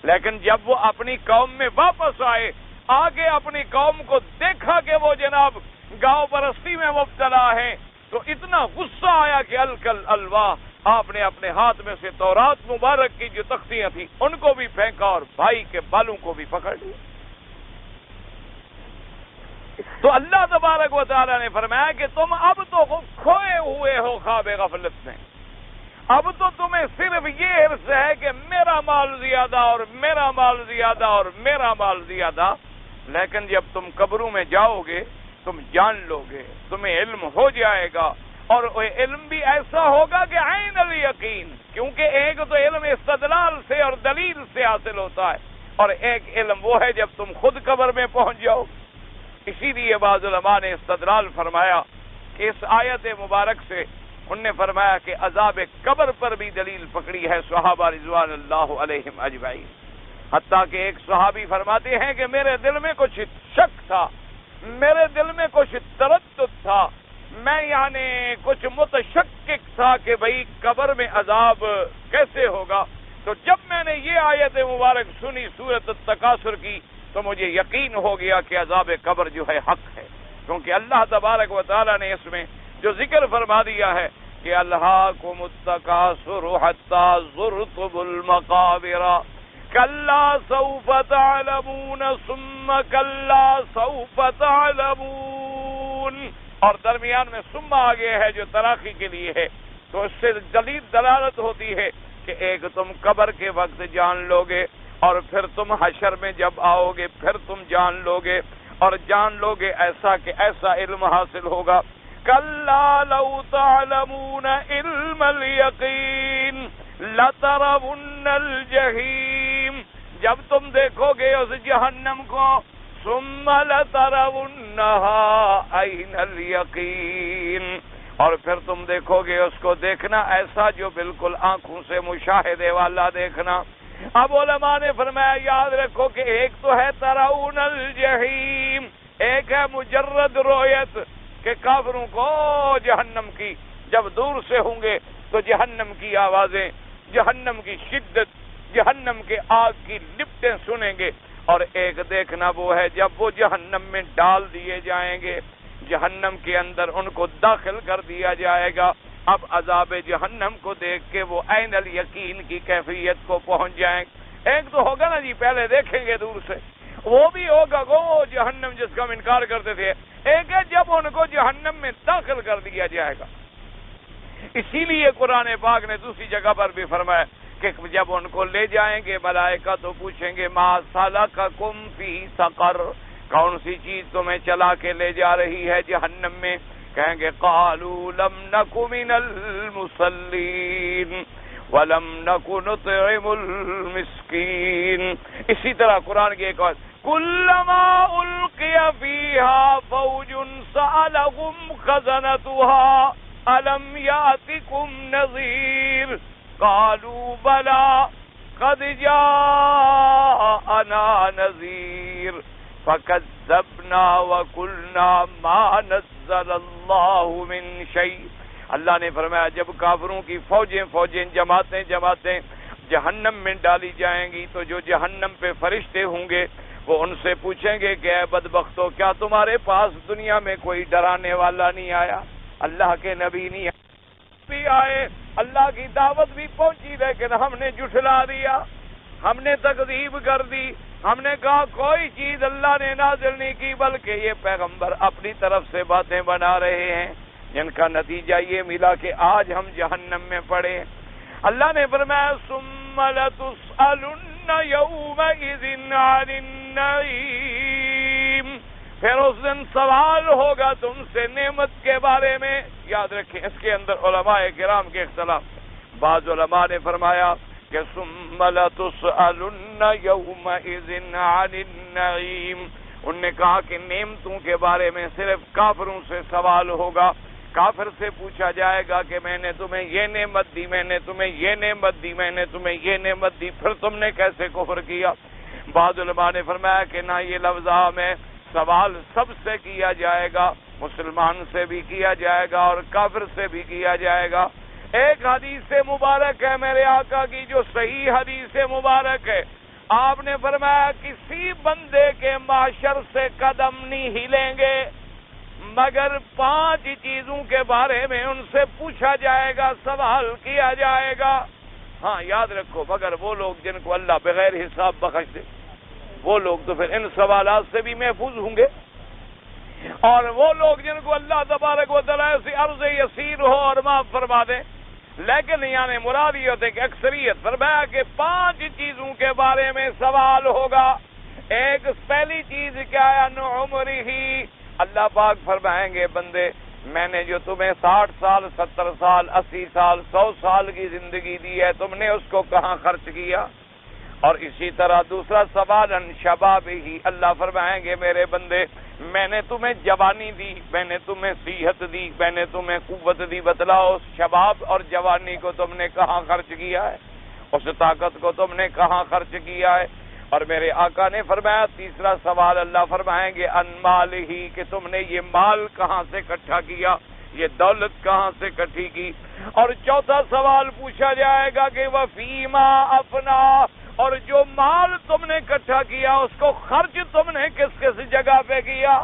لیکن جب وہ اپنی قوم میں واپس آئے، آگے اپنی قوم کو دیکھا کہ وہ جناب گاؤں پرستی میں مبتلا ہے، تو اتنا غصہ آیا کہ الکل الواح، آپ نے اپنے ہاتھ میں سے تورات مبارک کی جو تختیاں تھیں ان کو بھی پھینکا اور بھائی کے بالوں کو بھی پکڑ لیا۔ تو اللہ تبارک و تعالیٰ نے فرمایا کہ تم اب تو کھوئے ہوئے ہو خواب غفلت میں، اب تو تمہیں صرف یہ حرص ہے کہ میرا مال زیادہ اور میرا مال زیادہ اور میرا مال زیادہ، لیکن جب تم قبروں میں جاؤ گے تم جان لو گے، تمہیں علم ہو جائے گا، اور علم بھی ایسا ہوگا کہ عین الیقین، کیونکہ ایک تو علم استدلال سے اور دلیل سے حاصل ہوتا ہے، اور ایک علم وہ ہے جب تم خود قبر میں پہنچ جاؤ۔ اسی لیے بعض علماء نے استدلال فرمایا کہ اس آیت مبارک سے انہوں نے فرمایا کہ عذاب قبر پر بھی دلیل پکڑی ہے صحابہ رضوان اللہ علیہم اجمعین، حتیٰ کہ ایک صحابی فرماتے ہیں کہ میرے دل میں کچھ شک تھا، میرے دل میں کچھ تردد تھا، میں یعنی کچھ متشکک تھا کہ بھئی قبر میں عذاب کیسے ہوگا، تو جب میں نے یہ آیت مبارک سنی سورۃ التکاثر کی تو مجھے یقین ہو گیا کہ عذاب قبر جو ہے حق ہے، کیونکہ اللہ تبارک و تعالیٰ نے اس میں جو ذکر فرما دیا ہے کہ الہاکم التکاثر حتی زرتم المقابر کلا سوف تعلمون ثم کلا سوف تعلمون، اور درمیان میں ثم آگے ہے جو تراخی کے لیے ہے، تو اس سے دلالت ہوتی ہے کہ ایک تم قبر کے وقت جان لو گے، اور پھر تم حشر میں جب آؤ گے پھر تم جان لو گے، اور جان لو گے ایسا کہ ایسا علم حاصل ہوگا. کلا لو تعلمون علم الیقین لترون الجحیم، جب تم دیکھو گے اس جہنم کو، ثم لترونها عین الیقین، اور پھر تم دیکھو گے اس کو دیکھنا ایسا جو بالکل آنکھوں سے مشاہدے والا دیکھنا. اب علماء نے فرمایا یاد رکھو کہ ایک تو ہے ترون الجحیم، ایک ہے مجرد رویت کہ کافروں کو جہنم کی جب دور سے ہوں گے تو جہنم کی آوازیں، جہنم کی شدت، جہنم کے آگ کی لپٹیں سنیں گے. اور ایک دیکھنا وہ ہے جب وہ جہنم میں ڈال دیے جائیں گے، جہنم کے اندر ان کو داخل کر دیا جائے گا. اب عذاب جہنم کو دیکھ کے وہ عین الیقین کی کیفیت کو پہنچ جائیں گے. ایک تو ہوگا نا جی پہلے دیکھیں گے دور سے، وہ بھی ہوگا وہ جہنم جس کا ہم انکار کرتے تھے. ایک ہے جب ان کو جہنم میں داخل کر دیا جائے گا. اسی لیے قرآن پاک نے دوسری جگہ پر بھی فرمایا کہ جب ان کو لے جائیں گے ملائکہ تو پوچھیں گے ما سلککم فی سقر، کون سی چیز تمہیں چلا کے لے جا رہی ہے جہنم میں؟ کہیں گے قالوا لم نک من المصلین ولم نک نطعم المسکین. اسی طرح قرآن کی ایک اور کلما القی فیہا فوج سألہم خزنتها الم یاتکم نذیر قالوا بلا قد جاءنا نذیر فکذبنا وقلنا ما نزل اللہ من شیء. اللہ نے فرمایا جب کافروں کی فوجیں جماعتیں جہنم میں ڈالی جائیں گی تو جو جہنم پہ فرشتے ہوں گے وہ ان سے پوچھیں گے کہ اے بدبختو، کیا تمہارے پاس دنیا میں کوئی ڈرانے والا نہیں آیا؟ اللہ کے نبی نہیں بھی آئے، اللہ کی دعوت بھی پہنچی، لیکن ہم نے جھٹلا دیا، ہم نے تکذیب کر دی. ہم نے کہا کوئی چیز اللہ نے نازل نہیں کی، بلکہ یہ پیغمبر اپنی طرف سے باتیں بنا رہے ہیں، جن کا نتیجہ یہ ملا کہ آج ہم جہنم میں پڑے. اللہ نے فرمایا ثم لتسألن یومئذ عن النعیم، پھر اس دن سوال ہوگا تم سے نعمت کے بارے میں. یاد رکھیں اس کے اندر علماء کرام کے اختلاف. بعض علماء نے فرمایا کہ ثم لتسألن یومئذ عن النعیم، ان نے کہا کہ نعمتوں کے بارے میں صرف کافروں سے سوال ہوگا. کافر سے پوچھا جائے گا کہ میں نے تمہیں یہ نعمت دی، میں نے تمہیں یہ نعمت دی، میں نے تمہیں یہ نعمت دی، پھر تم نے کیسے کفر کیا؟ بعض علماء نے فرمایا کہ نہ، یہ لفظ عام ہے، سوال سب سے کیا جائے گا، مسلمان سے بھی کیا جائے گا اور کافر سے بھی کیا جائے گا. ایک حدیث مبارک ہے میرے آقا کی جو صحیح حدیث مبارک ہے، آپ نے فرمایا کسی بندے کے معاشر سے قدم نہیں ہلیں گے مگر 5 چیزوں کے بارے میں ان سے پوچھا جائے گا، سوال کیا جائے گا. ہاں یاد رکھو، مگر وہ لوگ جن کو اللہ بغیر حساب بخش دے، وہ لوگ تو پھر ان سوالات سے بھی محفوظ ہوں گے. اور وہ لوگ جن کو اللہ تبارک و تعالیٰ سے عرض یسیر ہو اور معاف فرما دے. لیکن یعنی مراد یہ ہوتے کہ اکثریت فرمایا کہ 5 چیزوں کے بارے میں سوال ہوگا. ایک پہلی چیز کیا ہے؟ ان عمرہ، اللہ پاک فرمائیں گے بندے میں نے جو تمہیں 60 سال 70 سال 80 سال 100 سال کی زندگی دی ہے تم نے اس کو کہاں خرچ کیا؟ اور اسی طرح دوسرا سوال ان شبابہ، اللہ فرمائیں گے میرے بندے میں نے تمہیں جوانی دی، میں نے تمہیں صحت دی، میں نے تمہیں قوت دی، بتلاؤ اس شباب اور جوانی کو تم نے کہاں خرچ کیا ہے؟ اس طاقت کو تم نے کہاں خرچ کیا ہے؟ اور میرے آقا نے فرمایا تیسرا سوال اللہ فرمائیں گے ان مالہ، کہ تم نے یہ مال کہاں سے اکٹھا کیا، یہ دولت کہاں سے اکٹھی کی؟ اور چوتھا سوال پوچھا جائے گا کہ وفیما افنا، اور جو مال تم نے اکٹھا کیا اس کو خرچ تم نے کس کس جگہ پہ کیا؟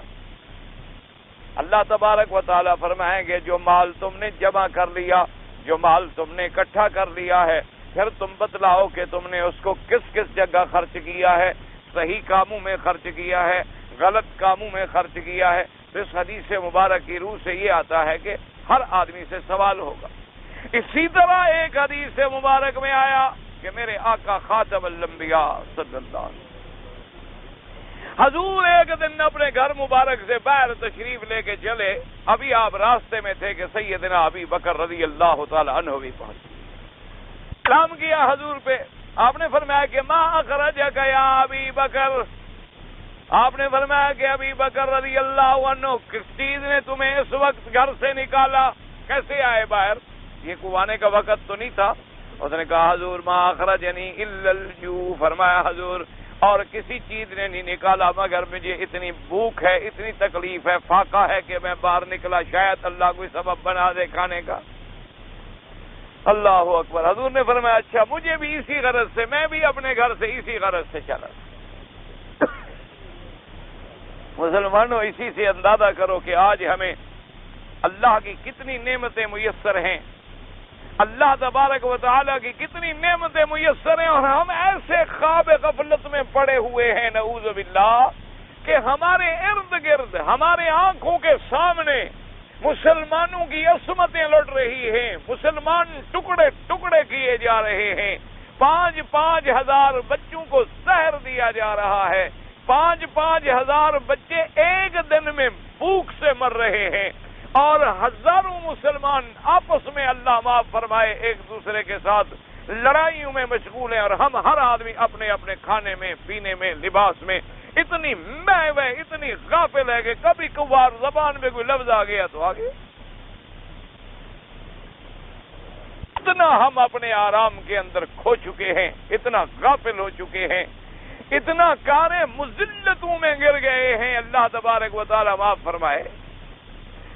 اللہ تبارک و تعالیٰ فرمائیں گے جو مال تم نے جمع کر لیا، جو مال تم نے اکٹھا کر لیا ہے، پھر تم بتلاؤ کہ تم نے اس کو کس کس جگہ خرچ کیا ہے، صحیح کاموں میں خرچ کیا ہے، غلط کاموں میں خرچ کیا ہے. تو اس حدیث مبارک کی روح سے یہ آتا ہے کہ ہر آدمی سے سوال ہوگا. اسی طرح ایک حدیث مبارک میں آیا کہ میرے آقا خاتم الانبیاء صلی اللہ علیہ وسلم حضور ایک دن اپنے گھر مبارک سے باہر تشریف لے کے چلے، ابھی آپ راستے میں تھے کہ سیدنا ابی بکر رضی اللہ تعالی عنہ بھی پہنچے، سلام کیا حضور پہ۔ آپ نے فرمایا کہ ما اخرجک یا ابی بکر، آپ نے فرمایا کہ ابی بکر رضی اللہ عنہ کس چیز نے تمہیں اس وقت گھر سے نکالا، کیسے آئے باہر؟ یہ کوانے کا وقت تو نہیں تھا۔ اس نے کہا حضور ما اخرجنی الا الجوع، فرمایا حضور اور کسی چیز نے نہیں نکالا مگر مجھے اتنی بھوک ہے، اتنی تکلیف ہے، فاقہ ہے کہ میں باہر نکلا، شاید اللہ کوئی سبب بنا دے کھانے کا۔ اللہ اکبر۔ حضور نے فرمایا اچھا مجھے بھی اسی غرض سے، میں بھی اپنے گھر سے اسی غرض سے چلا۔ مسلمانوں اسی سے اندازہ کرو کہ آج ہمیں اللہ کی کتنی نعمتیں میسر ہیں، اللہ تبارک و تعالیٰ کی کتنی نعمتیں میسر ہیں، اور ہم ایسے خواب غفلت میں پڑے ہوئے ہیں نعوذ باللہ کہ ہمارے ارد گرد، ہمارے آنکھوں کے سامنے مسلمانوں کی عصمتیں لٹ رہی ہیں، مسلمان ٹکڑے ٹکڑے کیے جا رہے ہیں، 5,000 5,000 بچوں کو زہر دیا جا رہا ہے، 5,000 بچے ایک دن میں بھوک سے مر رہے ہیں، اور ہزاروں مسلمان آپس میں اللہ معاف فرمائے ایک دوسرے کے ساتھ لڑائیوں میں مشغول ہیں، اور ہم ہر آدمی اپنے اپنے کھانے میں، پینے میں، لباس میں اتنی محو ہے، اتنی غافل ہے کہ کبھی کبھار زبان میں کوئی لفظ آ گیا تو آ گیا۔ اتنا ہم اپنے آرام کے اندر کھو چکے ہیں، اتنا غافل ہو چکے ہیں، اتنا کارے مذلتوں میں گر گئے ہیں، اللہ تبارک و تعالیٰ معاف فرمائے،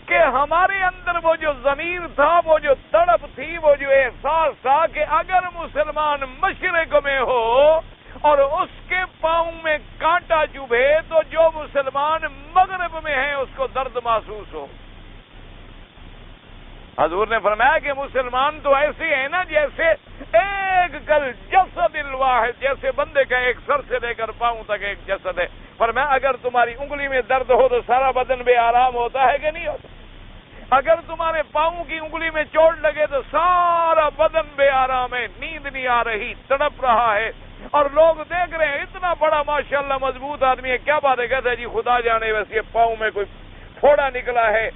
کہ ہمارے اندر وہ جو ضمیر تھا، وہ جو تڑپ تھی، وہ جو احساس تھا کہ اگر مسلمان مشرق میں ہو اور اس کے پاؤں میں کانٹا چبھے تو جو مسلمان مغرب میں ہے اس کو درد محسوس ہو۔ حضور نے فرمایا کہ مسلمان تو ایسے ہیں نا جیسے ایک کل جسد الواحد، جیسے بندے کا ایک سر سے لے کر پاؤں تک ایک جسد ہے۔ فرمایا اگر تمہاری انگلی میں درد ہو تو سارا بدن بے آرام ہوتا ہے کہ نہیں ہوتا؟ اگر تمہارے پاؤں کی انگلی میں چوٹ لگے تو سارا بدن بے آرام ہے، نیند نہیں آ رہی، تڑپ رہا ہے، اور لوگ دیکھ رہے ہیں اتنا بڑا ماشاءاللہ مضبوط آدمی ہے، کیا بات ہے، کہتا ہے جی خدا جانے ویسے یہ پاؤں میں کوئی پھوڑا نکلا ہے،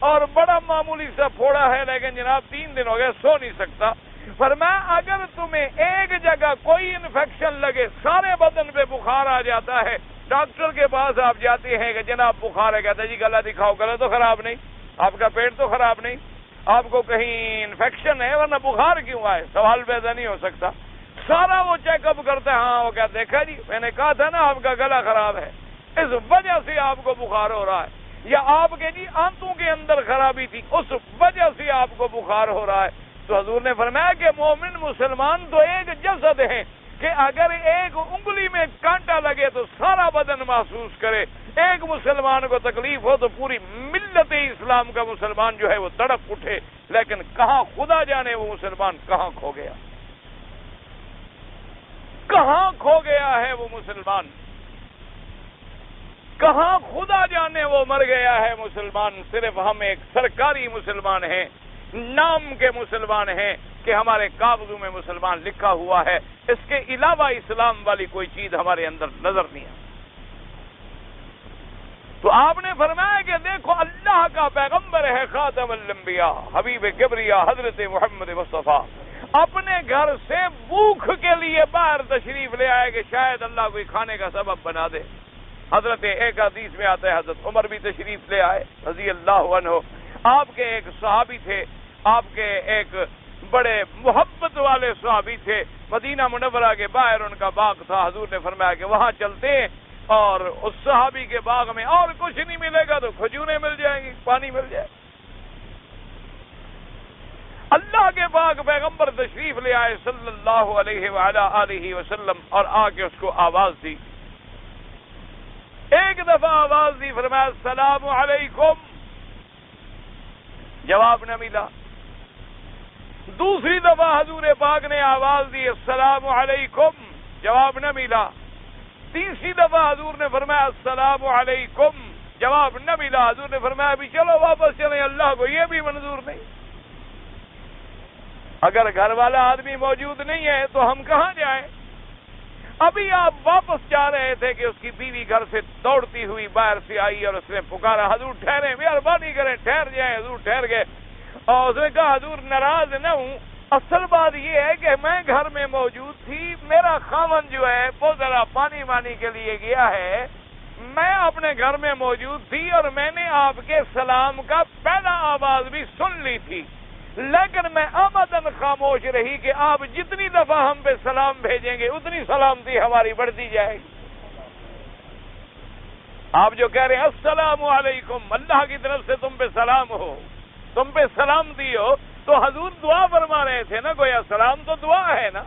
اور بڑا معمولی سا پھوڑا ہے لیکن جناب 3 دن ہو گئے سو نہیں سکتا۔ فرمایا اگر تمہیں ایک جگہ کوئی انفیکشن لگے سارے بدن پہ بخار آ جاتا ہے، ڈاکٹر کے پاس آپ جاتے ہیں کہ جناب بخار ہے، کہتا ہے جی گلا دکھاؤ، گلا تو خراب نہیں، آپ کا پیٹ تو خراب نہیں، آپ کو کہیں انفیکشن ہے ورنہ بخار کیوں آئے، سوال پیدا نہیں ہو سکتا۔ سارا وہ چیک اپ کرتا ہے، ہاں وہ کیا دیکھا جی میں نے کہا تھا نا آپ کا گلا خراب ہے، اس وجہ سے آپ کو بخار ہو رہا ہے، یا آپ کے جی آنتوں کے اندر خرابی تھی اس وجہ سے آپ کو بخار ہو رہا ہے۔ تو حضور نے فرمایا کہ مومن مسلمان تو ایک جسد ہے کہ اگر ایک انگلی میں کانٹا لگے تو سارا بدن محسوس کرے، ایک مسلمان کو تکلیف ہو تو پوری ملت اسلام کا مسلمان جو ہے وہ تڑپ اٹھے، لیکن کہاں خدا جانے وہ مسلمان کہاں کھو گیا، کہاں کھو گیا ہے وہ مسلمان، کہاں خدا جانے وہ مر گیا ہے مسلمان۔ صرف ہم ایک سرکاری مسلمان ہیں، نام کے مسلمان ہیں کہ ہمارے کاغذوں میں مسلمان لکھا ہوا ہے، اس کے علاوہ اسلام والی کوئی چیز ہمارے اندر نظر نہیں ہے۔ تو آپ نے فرمایا کہ دیکھو اللہ کا پیغمبر ہے خاتم الانبیاء، حبیب کبریا حضرت محمد مصطفیٰ، اپنے گھر سے بھوک کے لیے باہر تشریف لے آئے کہ شاید اللہ کوئی کھانے کا سبب بنا دے۔ حضرت ایک حدیث میں آتا ہے حضرت عمر بھی تشریف لے آئے رضی اللہ عنہ، آپ کے ایک صحابی تھے، آپ کے ایک بڑے محبت والے صحابی تھے، مدینہ منورہ کے باہر ان کا باغ تھا، حضور نے فرمایا کہ وہاں چلتے ہیں اور اس صحابی کے باغ میں اور کچھ نہیں ملے گا تو کھجوریں مل جائیں گی، پانی مل جائے۔ اللہ کے باغ پیغمبر تشریف لے آئے صلی اللہ علیہ وآلہ وسلم، اور آ کے اس کو آواز دی، ایک دفعہ آواز دی، فرمایا السلام علیکم، جواب نہ ملا۔ دوسری دفعہ حضور پاک نے آواز دی السلام علیکم، جواب نہ ملا۔ تیسری دفعہ حضور نے فرمایا السلام علیکم، جواب نہ ملا۔ حضور نے فرمایا ابھی چلو واپس چلیں، اللہ کو یہ بھی منظور نہیں۔ اگر گھر والا آدمی موجود نہیں ہے تو ہم کہاں جائیں؟ ابھی آپ واپس جا رہے تھے کہ اس کی بیوی گھر سے دوڑتی ہوئی باہر سے آئی اور اس نے پکارا حضور ٹھہرے، مہربانی کریں ٹھہر جائیں۔ حضور ٹھہر گئے اور اس نے کہا حضور ناراض نہ ہوں، اصل بات یہ ہے کہ میں گھر میں موجود تھی، میرا خاوند جو ہے وہ ذرا پانی وانی کے لیے گیا ہے، میں اپنے گھر میں موجود تھی اور میں نے آپ کے سلام کا پہلا آواز بھی سن لی تھی، لیکن میں آمدن خاموش رہی کہ آپ جتنی دفعہ ہم پہ سلام بھیجیں گے اتنی سلامتی ہماری بڑھتی جائے گی۔ آپ جو کہہ رہے ہیں السلام علیکم، اللہ کی طرف سے تم پہ سلام ہو، تم پہ سلامتی ہو، تو حضور دعا فرما رہے تھے نا، گویا سلام تو دعا ہے نا،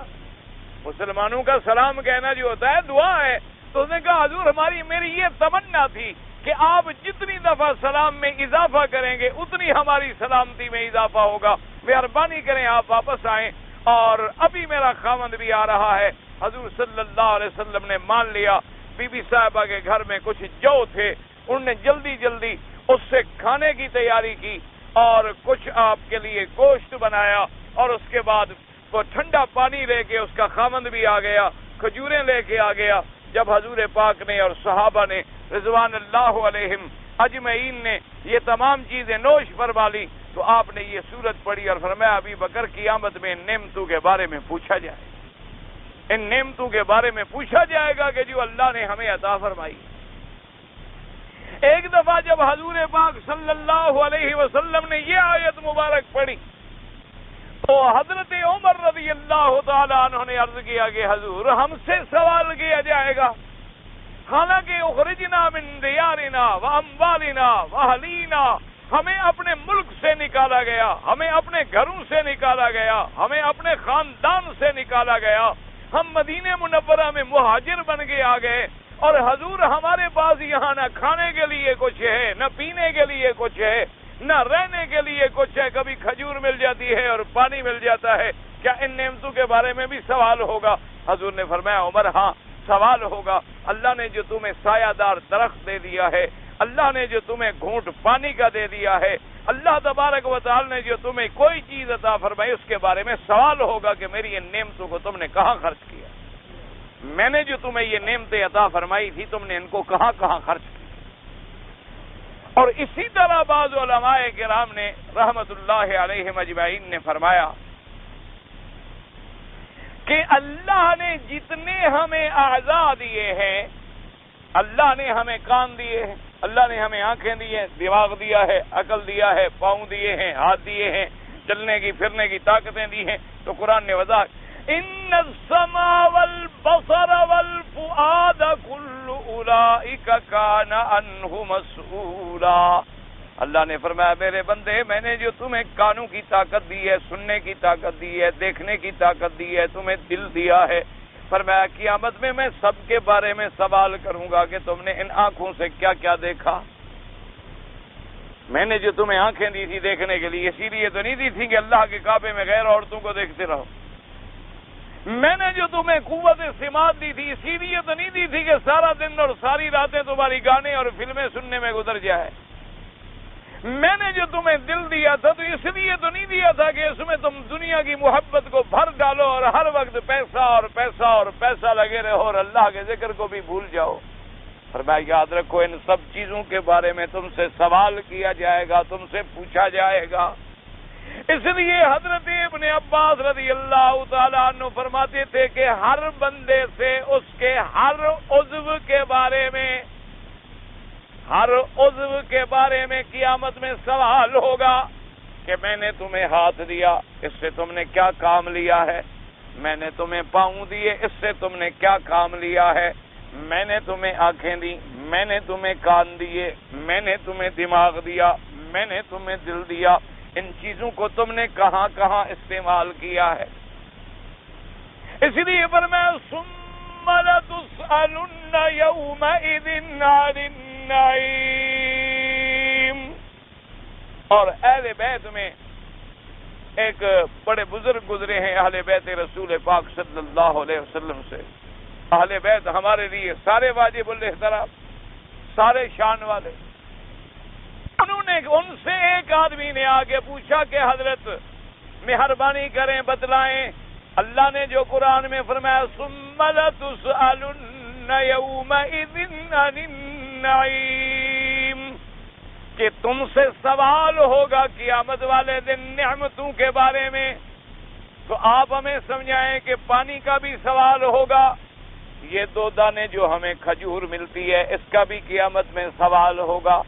مسلمانوں کا سلام کہنا جو ہوتا ہے دعا ہے۔ تو اس نے کہا حضور میری یہ تمنا تھی کہ آپ جتنی دفعہ سلام میں اضافہ کریں گے اتنی ہماری سلامتی میں اضافہ ہوگا، مہربانی کریں آپ واپس آئیں، اور ابھی میرا خاوند بھی آ رہا ہے۔ حضور صلی اللہ علیہ وسلم نے مان لیا۔ بی بی صاحبہ کے گھر میں کچھ جو تھے انہوں نے جلدی جلدی اس سے کھانے کی تیاری کی اور کچھ آپ کے لیے گوشت بنایا، اور اس کے بعد وہ ٹھنڈا پانی لے کے اس کا خاوند بھی آ گیا، کھجوریں لے کے آ گیا۔ جب حضور پاک نے اور صحابہ نے رضوان اللہ علیہم اجمعین نے یہ تمام چیزیں نوش فرما لی تو آپ نے یہ سورت پڑھی اور فرمایا ابی بکر قیامت میں ان نعمتوں کے بارے میں پوچھا جائے، ان نعمتوں کے بارے میں پوچھا جائے گا کہ جو اللہ نے ہمیں عطا فرمائی۔ ایک دفعہ جب حضور پاک صلی اللہ علیہ وسلم نے یہ آیت مبارک پڑھی تو حضرت عمر رضی اللہ تعالیٰ عنہ نے عرض کیا کہ حضور ہم سے سوال کیا جائے گا، حالانکہ اخرجنا من دیارنا واموالنا واہلینا، ہمیں اپنے ملک سے نکالا گیا، ہمیں اپنے گھروں سے نکالا گیا، ہمیں اپنے خاندان سے نکالا گیا، ہم مدینہ منورہ میں مہاجر بن کے آ گئے، اور حضور ہمارے پاس یہاں نہ کھانے کے لیے کچھ ہے، نہ پینے کے لیے کچھ ہے، نہ رہنے کے لیے کچھ ہے، کبھی کھجور مل جاتی ہے اور پانی مل جاتا ہے، کیا ان نعمتوں کے بارے میں بھی سوال ہوگا؟ حضور نے فرمایا عمر ہاں سوال ہوگا، اللہ نے جو تمہیں سایہ دار درخت دے دیا ہے، اللہ نے جو تمہیں گھونٹ پانی کا دے دیا ہے، اللہ تبارک و تعالی نے جو تمہیں کوئی چیز عطا فرمائی اس کے بارے میں سوال ہوگا کہ میری ان نعمتوں کو تم نے کہاں خرچ کیا، میں نے جو تمہیں یہ نعمتیں عطا فرمائی تھی تم نے ان کو کہاں کہاں خرچ کیا۔ اور اسی طرح بعض علماء کرام نے رحمت اللہ علیہم اجمعین نے فرمایا کہ اللہ نے جتنے ہمیں اعضاء دیے ہیں، اللہ نے ہمیں کان دیے ہیں، اللہ نے ہمیں آنکھیں دی ہیں، دماغ دیا ہے، عقل دیا ہے، پاؤں دیے ہیں، ہاتھ دیے ہیں، چلنے کی پھرنے کی طاقتیں دی ہیں، تو قرآن نے وضاحت ان السمع والبصر والفؤاد كل اولئک کان عنہ مسئولا۔ اللہ نے فرمایا میرے بندے میں نے جو تمہیں کانوں کی طاقت دی ہے، سننے کی طاقت دی ہے، دیکھنے کی طاقت دی ہے، تمہیں دل دیا ہے، فرمایا قیامت میں سب کے بارے میں سوال کروں گا کہ تم نے ان آنکھوں سے کیا کیا دیکھا۔ میں نے جو تمہیں آنکھیں دی تھی دیکھنے کے لیے اسی لیے تو نہیں دی تھی کہ اللہ کے کعبے میں غیر عورتوں کو دیکھتے رہو، میں نے جو تمہیں قوت سماعت دی تھی اسی لیے تو نہیں دی تھی کہ سارا دن اور ساری راتیں تمہاری گانے اور فلمیں سننے میں گزر جائے، میں نے جو تمہیں دل دیا تھا تو اس لیے تو نہیں دیا تھا کہ اس میں تم دنیا کی محبت کو بھر ڈالو اور ہر وقت پیسہ اور پیسہ اور پیسہ لگے رہو اور اللہ کے ذکر کو بھی بھول جاؤ۔ فرمایا یاد رکھو ان سب چیزوں کے بارے میں تم سے سوال کیا جائے گا، تم سے پوچھا جائے گا۔ اس لیے حضرت ابن عباس رضی اللہ تعالیٰ عنہ فرماتے تھے کہ ہر بندے سے اس کے ہر عضو کے بارے میں قیامت میں سوال ہوگا کہ میں نے تمہیں ہاتھ دیا، اس سے تم نے کیا کام لیا ہے، میں نے تمہیں پاؤں دیے، اس سے تم نے کیا کام لیا ہے، میں نے تمہیں آنکھیں دی، میں نے تمہیں کان دیے، میں نے تمہیں دماغ دیا، میں نے تمہیں دل دیا، ان چیزوں کو تم نے کہاں کہاں استعمال کیا ہے۔ اس لیے فرمایا ثم لتسألن یومئذ عن النعیم۔ اور اہل بیت میں ایک بڑے بزرگ گزرے ہیں اہل بیت رسول پاک صلی اللہ علیہ وسلم سے۔ اہل بیت ہمارے لیے سارے واجب الاحترام، سارے شان والے۔ ان سے ایک آدمی نے آگے پوچھا کہ حضرت مہربانی کریں بتلائیں اللہ نے جو قرآن میں فرمایا ثم لتسألن یومئذ عن النعیم، کہ تم سے سوال ہوگا قیامت والے دن نعمتوں کے بارے میں، تو آپ ہمیں سمجھائیں کہ پانی کا بھی سوال ہوگا، یہ 2 دانے جو ہمیں کھجور ملتی ہے اس کا بھی قیامت میں سوال ہوگا۔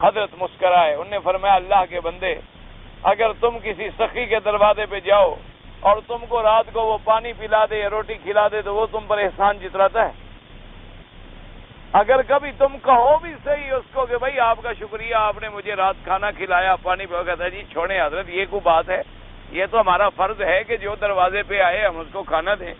حضرت مسکرائے، انہوں نے فرمایا اللہ کے بندے، اگر تم کسی سخی کے دروازے پہ جاؤ اور تم کو رات کو وہ پانی پلا دے یا روٹی کھلا دے تو وہ تم پر احسان جتلاتا ہے؟ اگر کبھی تم کہو بھی صحیح اس کو کہ بھائی آپ کا شکریہ، آپ نے مجھے رات کھانا کھلایا، پانی پیا، کہتا ہے جی چھوڑیں حضرت، یہ کوئی بات ہے؟ یہ تو ہمارا فرض ہے کہ جو دروازے پہ آئے ہم اس کو کھانا دیں،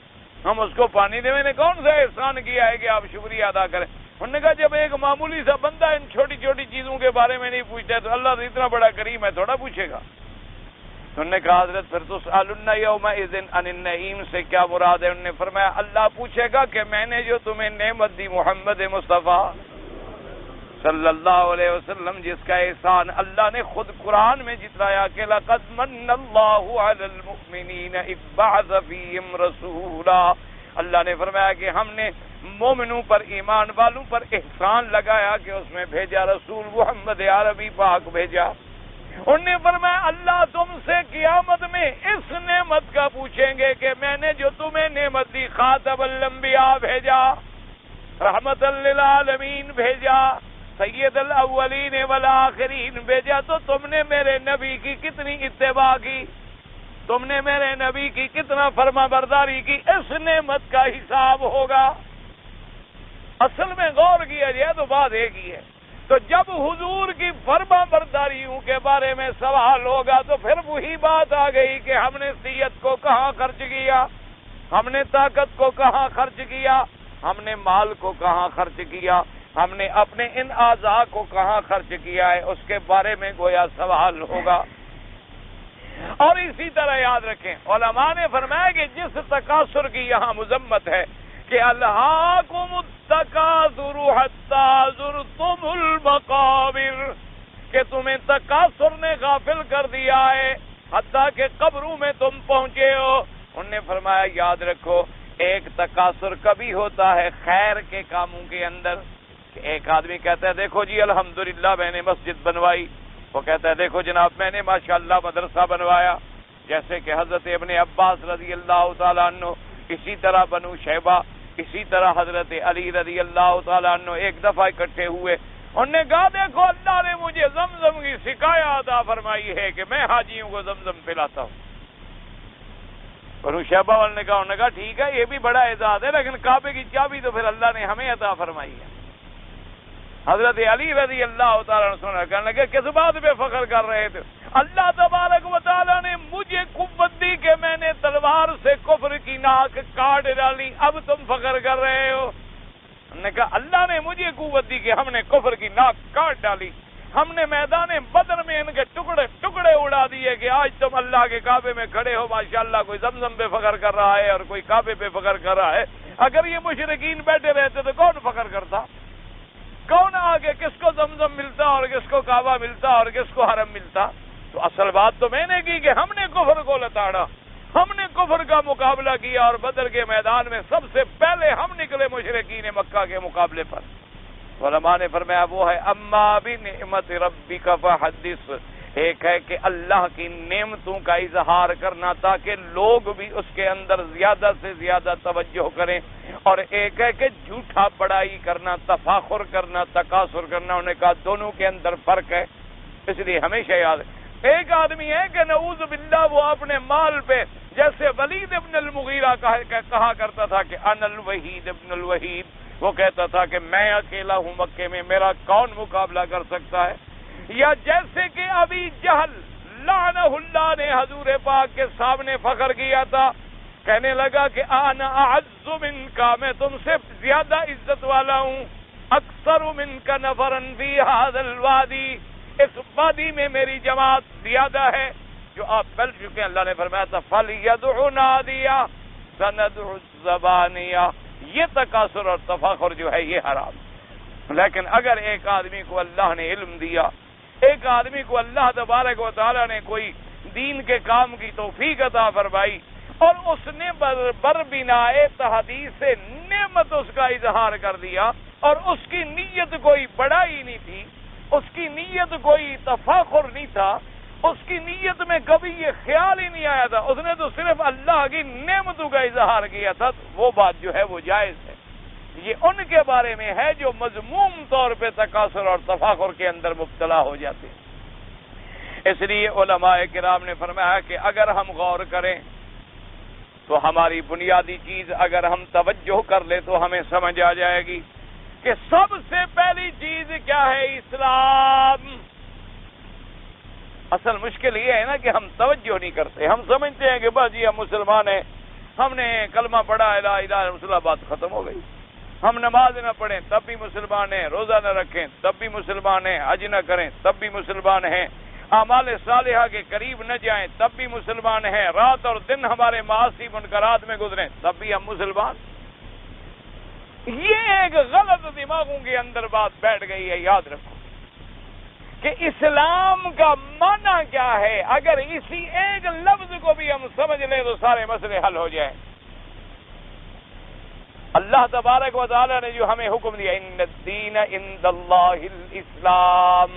ہم اس کو پانی دیں۔ میں نے کون سا احسان کیا ہے کہ آپ شکریہ ادا کریں؟ انہوں نے کہا جب ایک معمولی سا بندہ ان چھوٹی چھوٹی چیزوں کے بارے میں نہیں پوچھتا ہے تو اللہ تو اتنا بڑا کریم ہے تھوڑا پوچھے گا؟ انہوں نے کہا حضرت پھر تسألن یومئذ عن النعیم سے کیا مراد ہے؟ انہوں نے فرمایا اللہ پوچھے گا کہ میں نے جو تمہیں نعمت دی محمد مصطفیٰ صلی اللہ علیہ وسلم، جس کا احسان اللہ نے خود قرآن میں جتلایا کہ لقد من اللہ علی المؤمنین اذ بعث فیہم رسولا، اللہ نے فرمایا کہ ہم نے مومنوں پر، ایمان والوں پر احسان لگایا کہ اس میں بھیجا رسول محمد عربی پاک بھیجا۔ انہوں نے فرمایا اللہ تم سے قیامت میں اس نعمت کا پوچھیں گے کہ میں نے جو تمہیں نعمت دی، خاتم الانبیاء بھیجا، رحمت للعالمین بھیجا، سید الاولین والآخرین بھیجا، تو تم نے میرے نبی کی کتنی اتباع کی، تم نے میرے نبی کی کتنا فرما برداری کی، اس نعمت کا حساب ہوگا۔ اصل میں غور کیا جائے تو بات ایک ہی ہے، تو جب حضور کی فرما برداریوں کے بارے میں سوال ہوگا تو پھر وہی بات آ گئی کہ ہم نے صحت کو کہاں خرچ کیا، ہم نے طاقت کو کہاں خرچ کیا، ہم نے مال کو کہاں خرچ کیا، ہم نے اپنے ان اعضاء کو کہاں خرچ کیا ہے، اس کے بارے میں گویا سوال ہوگا۔ اور اسی طرح یاد رکھیں علماء نے فرمایا کہ جس تکاثر کی یہاں مذمت ہے کہ الہاکم التکاثر حتی زرتم المقابر، کہ تمہیں تکاثر نے غافل کر دیا ہے حتیٰ کہ قبروں میں تم پہنچے ہو۔ انہوں نے فرمایا یاد رکھو ایک تکاثر کبھی ہوتا ہے خیر کے کاموں کے اندر، کہ ایک آدمی کہتا ہے دیکھو جی الحمدللہ میں نے مسجد بنوائی، وہ کہتا ہے دیکھو جناب میں نے ماشاءاللہ مدرسہ بنوایا، جیسے کہ حضرت ابن عباس رضی اللہ تعالیٰ عنہ، اسی طرح بنو شیبہ، اسی طرح حضرت علی رضی اللہ تعالیٰ عنہ ایک دفعہ اکٹھے ہوئے، انہوں نے کہا دیکھو اللہ نے مجھے زمزم کی سکایا عطا فرمائی ہے کہ میں حاجیوں کو زمزم پلاتا ہوں۔ بنو شیبہ والے نے کہا ٹھیک ہے یہ بھی بڑا اعزاز ہے، لیکن کعبے کی چابی تو پھر اللہ نے ہمیں عطا فرمائی ہے۔ حضرت علی رضی اللہ تعالیٰ عنہ کہنے لگے کس بات پہ فخر کر رہے تھے؟ اللہ تبارک و تعالیٰ نے مجھے قوت دی کہ میں نے تلوار سے کفر کی ناک کاٹ ڈالی، اب تم فخر کر رہے ہو؟ ہم نے کہا اللہ نے مجھے قوت دی کہ ہم نے کفر کی ناک کاٹ ڈالی، ہم نے میدان بدر میں ان کے ٹکڑے ٹکڑے اڑا دیے کہ آج تم اللہ کے کعبے میں کھڑے ہو، ماشاءاللہ کوئی زمزم پہ فخر کر رہا ہے اور کوئی کعبے پہ فخر کر رہا ہے۔ اگر یہ مشرکین بیٹھے رہتے تو کون فخر کرتا؟ کون آگے کس کو زمزم ملتا اور کس کو کعبہ ملتا اور کس کو حرم ملتا؟ تو اصل بات تو میں نے کی کہ ہم نے کفر کو لتاڑا، ہم نے کفر کا مقابلہ کیا، اور بدر کے میدان میں سب سے پہلے ہم نکلے مشرکین مکہ کے مقابلے پر۔ علماء نے فرمایا وہ ہے اما بنعمت ربک فحدث، ایک ہے کہ اللہ کی نعمتوں کا اظہار کرنا تاکہ لوگ بھی اس کے اندر زیادہ سے زیادہ توجہ کریں، اور ایک ہے کہ جھوٹا بڑائی کرنا، تفاخر کرنا، تکاثر کرنا۔ انہوں نے کہا دونوں کے اندر فرق ہے، اس لیے ہمیشہ یاد ہے۔ ایک آدمی ہے کہ نعوذ باللہ وہ اپنے مال پہ، جیسے ولید ابن المغیرہ کہا کرتا تھا کہ انا الوحید ابن الوحید، وہ کہتا تھا کہ میں اکیلا ہوں مکے میں، میرا کون مقابلہ کر سکتا ہے؟ یا جیسے کہ ابی جہل لعنہ اللہ نے حضور پاک کے سامنے فخر کیا تھا، کہنے لگا کہ انا اعز منک، میں تم سے زیادہ عزت والا ہوں، اکثر منک نفرا فی ھذا الوادی، اس وادی میں میری جماعت زیادہ ہے۔ جو آپ پڑھ چکے ہیں، اللہ نے فرمایا تھا فَلْيَدْعُ نَادِيَهُ سَنَدْعُ الزَّبَانِيَهُ، یہ تکاثر اور تفاخر جو ہے یہ حرام۔ لیکن اگر ایک آدمی کو اللہ نے علم دیا، ایک آدمی کو اللہ تبارک و تعالیٰ نے کوئی دین کے کام کی توفیق عطا فرمائی، اور اس نے بربنائے تحدیث نعمت اس کا اظہار کر دیا، اور اس کی نیت کوئی بڑائی نہیں تھی، اس کی نیت کوئی تفاخر نہیں تھا، اس کی نیت میں کبھی یہ خیال ہی نہیں آیا تھا، اس نے تو صرف اللہ کی نعمتوں کا اظہار کیا تھا، وہ بات جو ہے وہ جائز ہے۔ یہ ان کے بارے میں ہے جو مذموم طور پہ تکاثر اور تفاخر کے اندر مبتلا ہو جاتے ہیں۔ اس لیے علماء کرام نے فرمایا کہ اگر ہم غور کریں تو ہماری بنیادی چیز اگر ہم توجہ کر لیں تو ہمیں سمجھ آ جائے گی کہ سب سے پہلی چیز کیا ہے؟ اسلام۔ اصل مشکل یہ ہے نا کہ ہم توجہ نہیں کرتے، ہم سمجھتے ہیں کہ بس جی ہم مسلمان ہیں، ہم نے کلمہ پڑھا لا الہ الا اللہ، بات ختم ہو گئی۔ ہم نماز نہ پڑھیں تب بھی مسلمان ہیں، روزہ نہ رکھیں تب بھی مسلمان ہیں، حج نہ کریں تب بھی مسلمان ہیں، اعمال صالحہ کے قریب نہ جائیں تب بھی مسلمان ہیں، رات اور دن ہمارے معاصی منکرات میں گزریں تب بھی ہم مسلمان۔ یہ ایک غلط دماغوں کے اندر بات بیٹھ گئی ہے۔ یاد رکھو کہ اسلام کا معنی کیا ہے، اگر اسی ایک لفظ کو بھی ہم سمجھ لیں تو سارے مسئلے حل ہو جائیں۔ اللہ تبارک و تعالی نے جو ہمیں حکم دیا ان الدین عند اللہ الاسلام،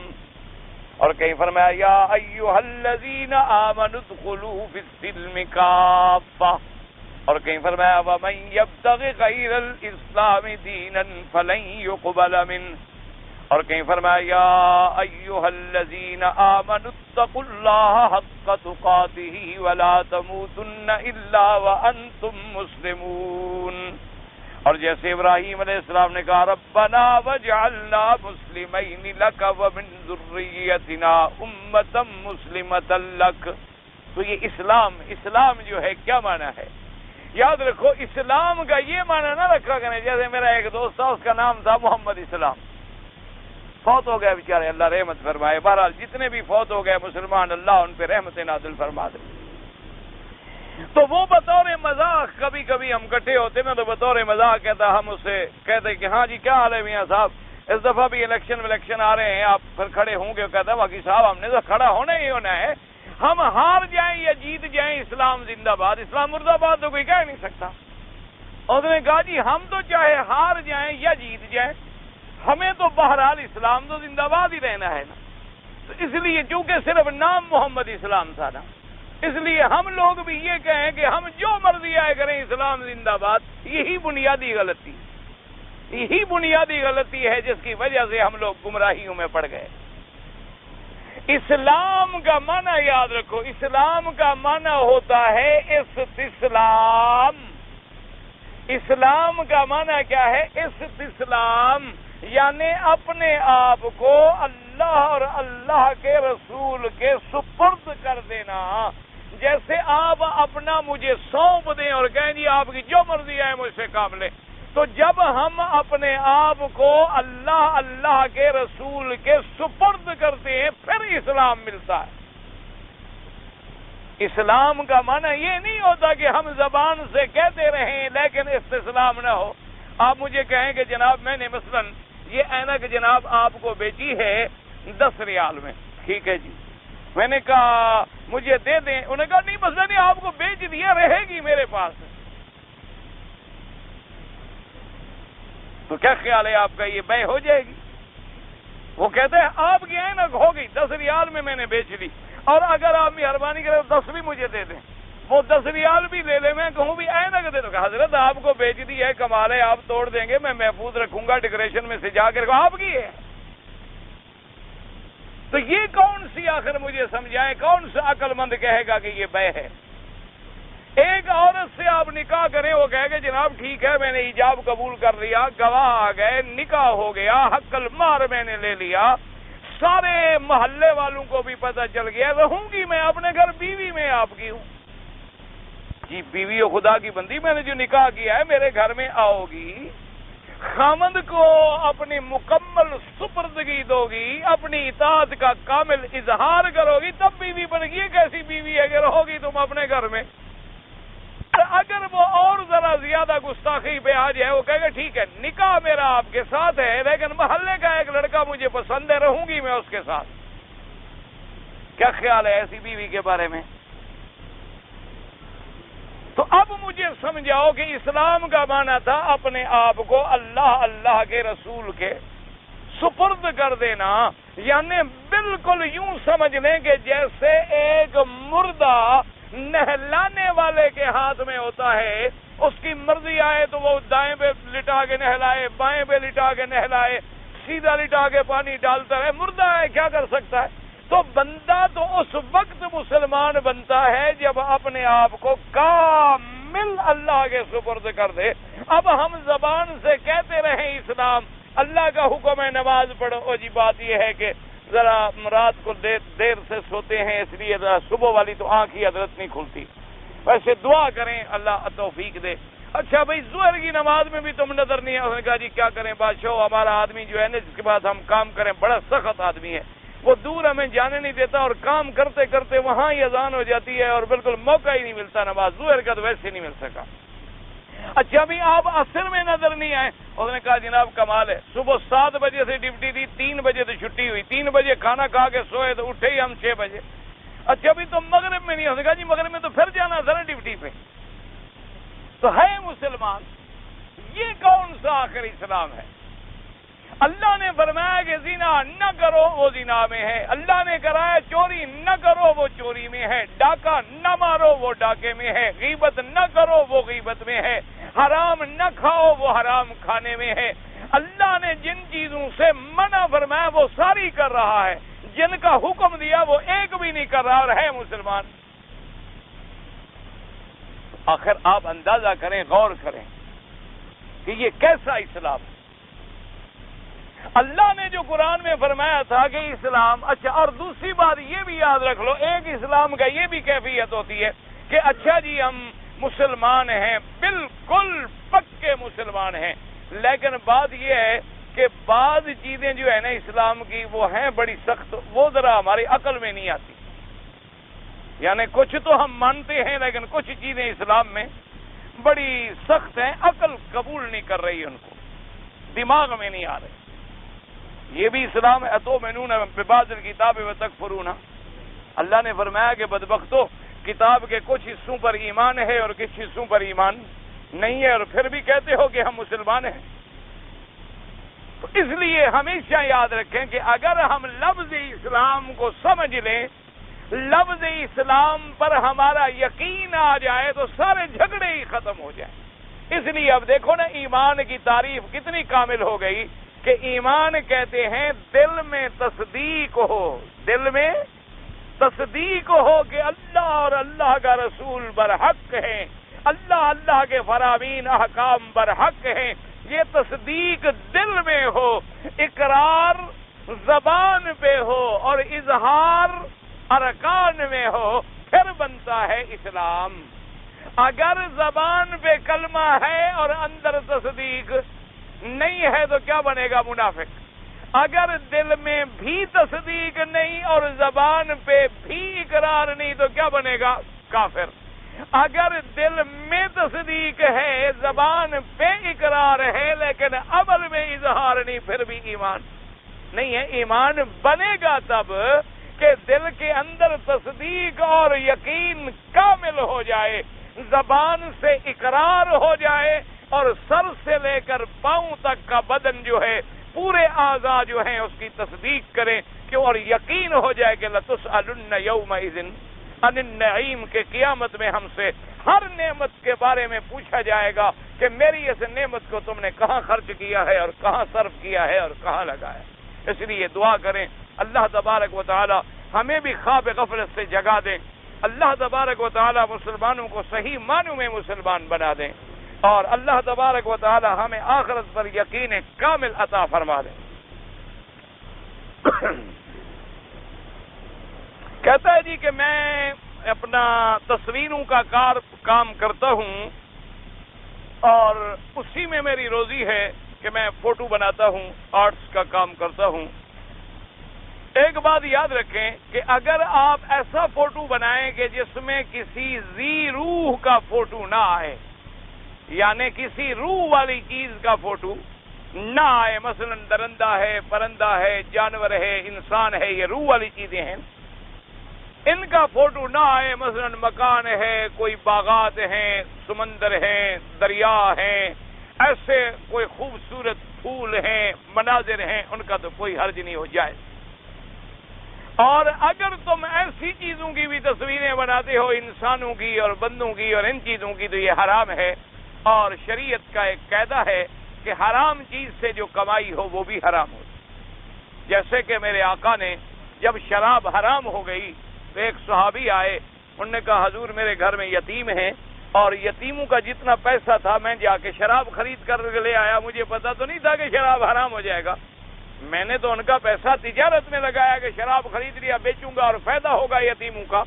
اور کہیں فرمایا یا ایھا الذین آمنوا ادخلوا فی السلم کافہ، اور کہیں فرمایا ومن یبتغ غیر الاسلام دینا فلن یقبل منہ، اور کہیں فرمایا یا ایھا الذین آمنوا اتقوا اللہ حق تقاتہ ولا تموتن الا وانتم مسلمون، اور جیسے ابراہیم علیہ السلام نے کہا ربنا وجعلنا مسلمین لک ومن ذریتنا امۃ مسلمۃ لک۔ تو یہ اسلام جو ہے کیا معنی ہے؟ یاد رکھو اسلام کا یہ معنی نہ رکھا کریں جیسے میرا ایک دوست تھا، اس کا نام تھا محمد اسلام، فوت ہو گئے بیچارے، اللہ رحمت فرمائے۔ بہرحال جتنے بھی فوت ہو گئے مسلمان، اللہ ان پہ رحمت نازل فرما دے۔ تو وہ بطور مذاق کبھی کبھی ہم اکٹھے ہوتے نا، تو بطور مذاق کہتا، ہم اس سے کہتے کہ ہاں جی کیا حال ہے میاں صاحب، اس دفعہ بھی الیکشن آ رہے ہیں، آپ پھر کھڑے ہوں گے؟ کہتا باقی صاحب ہم نے تو کھڑا ہونا ہی ہونا ہے، ہم ہار جائیں یا جیت جائیں اسلام زندہ باد، اسلام مردہ آباد تو کوئی کہہ نہیں سکتا۔ اور اس نے کہا جی ہم تو چاہے ہار جائیں یا جیت جائیں، ہمیں تو بہرحال اسلام تو زندہ باد ہی رہنا ہے نا۔ تو اس لیے چونکہ صرف نام محمد اسلام تھا نا، اس لیے ہم لوگ بھی یہ کہیں کہ ہم جو مرضی آئے کریں اسلام زندہ باد۔ یہی بنیادی غلطی ہے جس کی وجہ سے ہم لوگ گمراہیوں میں پڑ گئے۔ اسلام کا معنی یاد رکھو، اسلام کا معنی ہوتا ہے استسلام۔ اسلام کا معنی کیا ہے؟ استسلام، یعنی اپنے آپ کو اللہ اور اللہ کے رسول کے سپرد کر دینا۔ جیسے آپ اپنا مجھے سونپ دیں اور کہیں جی آپ کی جو مرضی آئے مجھ سے کام لیں، تو جب ہم اپنے آپ کو اللہ کے رسول کے سپرد کرتے ہیں پھر اسلام ملتا ہے۔ اسلام کا معنی یہ نہیں ہوتا کہ ہم زبان سے کہتے رہیں لیکن استسلام نہ ہو۔ آپ مجھے کہیں کہ جناب میں نے مثلا یہ اینک جناب آپ کو بیچی ہے 10 ریال میں، ٹھیک ہے جی، میں نے کہا مجھے دے دیں، انہوں نے کہا نہیں مسئلہ نہیں، آپ کو بیچ دیا، رہے گی میرے پاس۔ تو کیا خیال ہے آپ کا یہ بے ہو جائے گی؟ وہ کہتے ہیں آپ کی اینک ہو گئی 10 ریال میں میں نے بیچ لی، اور اگر آپ مہربانی کریں 10 بھی مجھے دے دیں، وہ 10 ریال بھی لے لیں، میں کہوں بھی اینک دے دو، کہ حضرت آپ کو بیچ دی ہے، کمال ہے، آپ توڑ دیں گے، میں محفوظ رکھوں گا، ڈیکوریشن میں سجا کے رکھوں، آپ کی ہے۔ تو یہ کون سی آخر مجھے سمجھائیں، کون سا عقل مند کہے گا کہ یہ بے ہے؟ ایک عورت سے آپ نکاح کریں، وہ کہے گا جناب ٹھیک ہے میں نے ایجاب قبول کر لیا، گواہ آ گئے، نکاح ہو گیا، حق المہر میں نے لے لیا، سارے محلے والوں کو بھی پتہ چل گیا، رہوں گی میں اپنے گھر، بیوی میں آپ کی ہوں۔ جی بیوی و خدا کی بندی، میں نے جو نکاح کیا ہے میرے گھر میں آؤ گی، خامند کو اپنی مکمل سپردگی دو گی، اپنی اطاعت کا کامل اظہار کرو گی، تب بیوی بنے گی۔ ایک ایسی بیوی ہے کہ رہو گی تم اپنے گھر میں، اگر وہ اور ذرا زیادہ گستاخی پہ آ جائے، وہ کہے گا ٹھیک ہے نکاح میرا آپ کے ساتھ ہے لیکن محلے کا ایک لڑکا مجھے پسند ہے، رہوں گی میں اس کے ساتھ۔ کیا خیال ہے ایسی بیوی کے بارے میں؟ تو اب مجھے سمجھاؤ کہ اسلام کا معنی تھا اپنے آپ کو اللہ کے رسول کے سپرد کر دینا، یعنی بالکل یوں سمجھ لیں کہ جیسے ایک مردہ نہلانے والے کے ہاتھ میں ہوتا ہے، اس کی مرضی آئے تو وہ دائیں پہ لٹا کے نہلائے، بائیں پہ لٹا کے نہلائے، سیدھا لٹا کے پانی ڈالتا ہے، مردہ ہے، کیا کر سکتا ہے؟ تو بندہ تو اس وقت مسلمان بنتا ہے جب اپنے آپ کو کامل اللہ کے سپرد کر دے۔ اب ہم زبان سے کہتے رہیں اسلام، اللہ کا حکم ہے نماز پڑھو، جی بات یہ ہے کہ ذرا رات کو دیر سے سوتے ہیں اس لیے صبح والی تو آنکھ ہی حضرت نہیں کھلتی، ویسے دعا کریں اللہ توفیق دے۔ اچھا بھائی ظہر کی نماز میں بھی تم نظر نہیں ہے، اس نے کہا جی کیا کریں بادشاہ، ہمارا آدمی جو ہے نا جس کے پاس ہم کام کریں بڑا سخت آدمی ہے، وہ دور ہمیں جانے نہیں دیتا اور کام کرتے کرتے وہاں ہی اذان ہو جاتی ہے اور بالکل موقع ہی نہیں ملتا، نماز ظہر کا تو ویسے نہیں مل سکا۔ اچھا بھی آپ عصر میں نظر نہیں آئے، اس نے کہا جناب کمال ہے، صبح 7 بجے سے ڈیوٹی تھی، 3 بجے تو چھٹی ہوئی، 3 بجے کھانا کھا کے سوئے تو اٹھے ہی ہم 6 بجے۔ اچھا بھی تم مغرب میں نہیں، اس نے کہا جی مغرب میں تو پھر جانا تھا نا ڈیوٹی پہ۔ تو ہے مسلمان، یہ کون سا آخر اسلام ہے؟ اللہ نے فرمایا کہ زنا نہ کرو، وہ زنا میں ہے۔ اللہ نے کرایا چوری نہ کرو، وہ چوری میں ہے۔ ڈاکہ نہ مارو، وہ ڈاکے میں ہے۔ غیبت نہ کرو، وہ غیبت میں ہے۔ حرام نہ کھاؤ، وہ حرام کھانے میں ہے۔ اللہ نے جن چیزوں سے منع فرمایا وہ ساری کر رہا ہے، جن کا حکم دیا وہ ایک بھی نہیں کر رہا، اور ہے مسلمان۔ آخر آپ اندازہ کریں، غور کریں کہ یہ کیسا اسلام ہے۔ اللہ نے جو قرآن میں فرمایا تھا کہ اسلام، اچھا اور دوسری بات یہ بھی یاد رکھ لو، ایک اسلام کا یہ بھی کیفیت ہوتی ہے کہ اچھا جی ہم مسلمان ہیں، بالکل پکے مسلمان ہیں، لیکن بات یہ ہے کہ بعض چیزیں جو ہے نا اسلام کی وہ ہیں بڑی سخت، وہ ذرا ہماری عقل میں نہیں آتی، یعنی کچھ تو ہم مانتے ہیں لیکن کچھ چیزیں اسلام میں بڑی سخت ہیں، عقل قبول نہیں کر رہی ان کو، دماغ میں نہیں آ رہے۔ یہ بھی اسلام ہے، اتؤمنون ببعض الکتاب وتکفرون۔ اللہ نے فرمایا کہ بدبختو، کتاب کے کچھ حصوں پر ایمان ہے اور کچھ حصوں پر ایمان نہیں ہے، اور پھر بھی کہتے ہو کہ ہم مسلمان ہیں۔ تو اس لیے ہمیشہ یاد رکھیں کہ اگر ہم لفظ اسلام کو سمجھ لیں، لفظ اسلام پر ہمارا یقین آ جائے تو سارے جھگڑے ہی ختم ہو جائیں۔ اس لیے اب دیکھو نا ایمان کی تعریف کتنی کامل ہو گئی کہ ایمان کہتے ہیں دل میں تصدیق ہو، دل میں تصدیق ہو کہ اللہ اور اللہ کا رسول برحق ہیں، اللہ کے فرامین احکام برحق ہیں، یہ تصدیق دل میں ہو، اقرار زبان پہ ہو اور اظہار ارکان میں ہو، پھر بنتا ہے اسلام۔ اگر زبان پہ کلمہ ہے اور اندر تصدیق نہیں ہے تو کیا بنے گا؟ منافق۔ اگر دل میں بھی تصدیق نہیں اور زبان پہ بھی اقرار نہیں تو کیا بنے گا؟ کافر۔ اگر دل میں تصدیق ہے، زبان پہ اقرار ہے لیکن عمل میں اظہار نہیں، پھر بھی ایمان نہیں ہے۔ ایمان بنے گا تب کہ دل کے اندر تصدیق اور یقین کامل ہو جائے، زبان سے اقرار ہو جائے اور سر سے لے کر پاؤں تک کا بدن جو ہے، پورے اعضاء جو ہیں اس کی تصدیق کریں کہ اور یقین ہو جائے کہ لَتُسْأَلُنَّ يَوْمَئِذٍ عَنِ النَّعِيمِ کہ قیامت میں ہم سے ہر نعمت کے بارے میں پوچھا جائے گا کہ میری اس نعمت کو تم نے کہاں خرچ کیا ہے اور کہاں صرف کیا ہے اور کہاں لگایا۔ اس لیے دعا کریں اللہ تبارک و تعالی ہمیں بھی خواب غفلت سے جگا دیں، اللہ تبارک و تعالی مسلمانوں کو صحیح معنوں میں مسلمان بنا دیں، اور اللہ تبارک و تعالی ہمیں آخرت پر یقین کامل عطا فرما دیں۔ کہتا ہے جی کہ میں اپنا تصویروں کا کام کرتا ہوں اور اسی میں میری روزی ہے کہ میں فوٹو بناتا ہوں، آرٹس کا کام کرتا ہوں۔ ایک بات یاد رکھیں کہ اگر آپ ایسا فوٹو بنائیں کہ جس میں کسی ذی روح کا فوٹو نہ آئے، یعنی کسی روح والی چیز کا فوٹو نہ آئے، مثلا درندہ ہے، پرندہ ہے، جانور ہے، انسان ہے، یہ روح والی چیزیں ہیں، ان کا فوٹو نہ آئے. مثلا مکان ہے, کوئی باغات ہیں, سمندر ہیں, دریا ہیں, ایسے کوئی خوبصورت پھول ہیں, مناظر ہیں, ان کا تو کوئی حرج نہیں ہو جائے. اور اگر تم ایسی چیزوں کی بھی تصویریں بناتے ہو, انسانوں کی اور بندوں کی اور ان چیزوں کی, تو یہ حرام ہے. اور شریعت کا ایک قاعدہ ہے کہ حرام چیز سے جو کمائی ہو وہ بھی حرام ہو. جیسے کہ میرے آقا نے جب شراب حرام ہو گئی تو ایک صحابی آئے, انہوں نے کہا حضور میرے گھر میں یتیم ہیں اور یتیموں کا جتنا پیسہ تھا میں جا کے شراب خرید کر لے آیا, مجھے پتا تو نہیں تھا کہ شراب حرام ہو جائے گا. میں نے تو ان کا پیسہ تجارت میں لگایا کہ شراب خرید لیا, بیچوں گا اور فائدہ ہوگا یتیموں کا.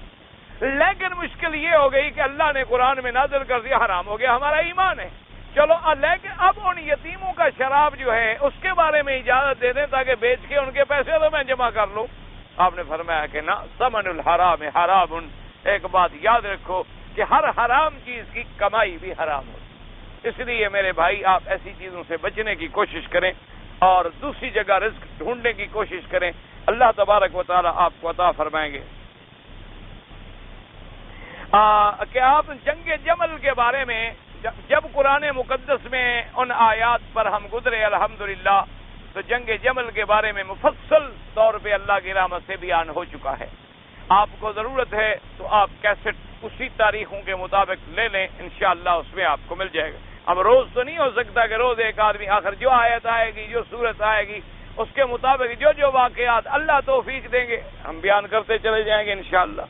لیکن مشکل یہ ہو گئی کہ اللہ نے قرآن میں نازل کر دیا حرام ہو گیا, ہمارا ایمان ہے. چلو لیکن اب ان یتیموں کا شراب جو ہے اس کے بارے میں اجازت دے دیں تاکہ بیچ کے ان کے پیسے تو میں جمع کر لوں. آپ نے فرمایا کہ نہ, ثمن الحرام حرام. ایک بات یاد رکھو کہ ہر حرام چیز کی کمائی بھی حرام ہو. اس لیے میرے بھائی آپ ایسی چیزوں سے بچنے کی کوشش کریں اور دوسری جگہ رزق ڈھونڈنے کی کوشش کریں. اللہ تبارک و تعالی آپ کو عطا فرمائیں گے. کہ آپ جنگ جمل کے بارے میں جب قرآن مقدس میں ان آیات پر ہم گزرے الحمدللہ, تو جنگ جمل کے بارے میں مفصل طور پہ اللہ کی رحمت سے بیان ہو چکا ہے. آپ کو ضرورت ہے تو آپ کیسٹ اسی تاریخوں کے مطابق لے لیں, انشاءاللہ اس میں آپ کو مل جائے گا. اب روز تو نہیں ہو سکتا کہ روز ایک آدمی آخر جو آیت آئے گی, جو صورت آئے گی, اس کے مطابق جو واقعات اللہ توفیق دیں گے ہم بیان کرتے چلے جائیں گے انشاءاللہ.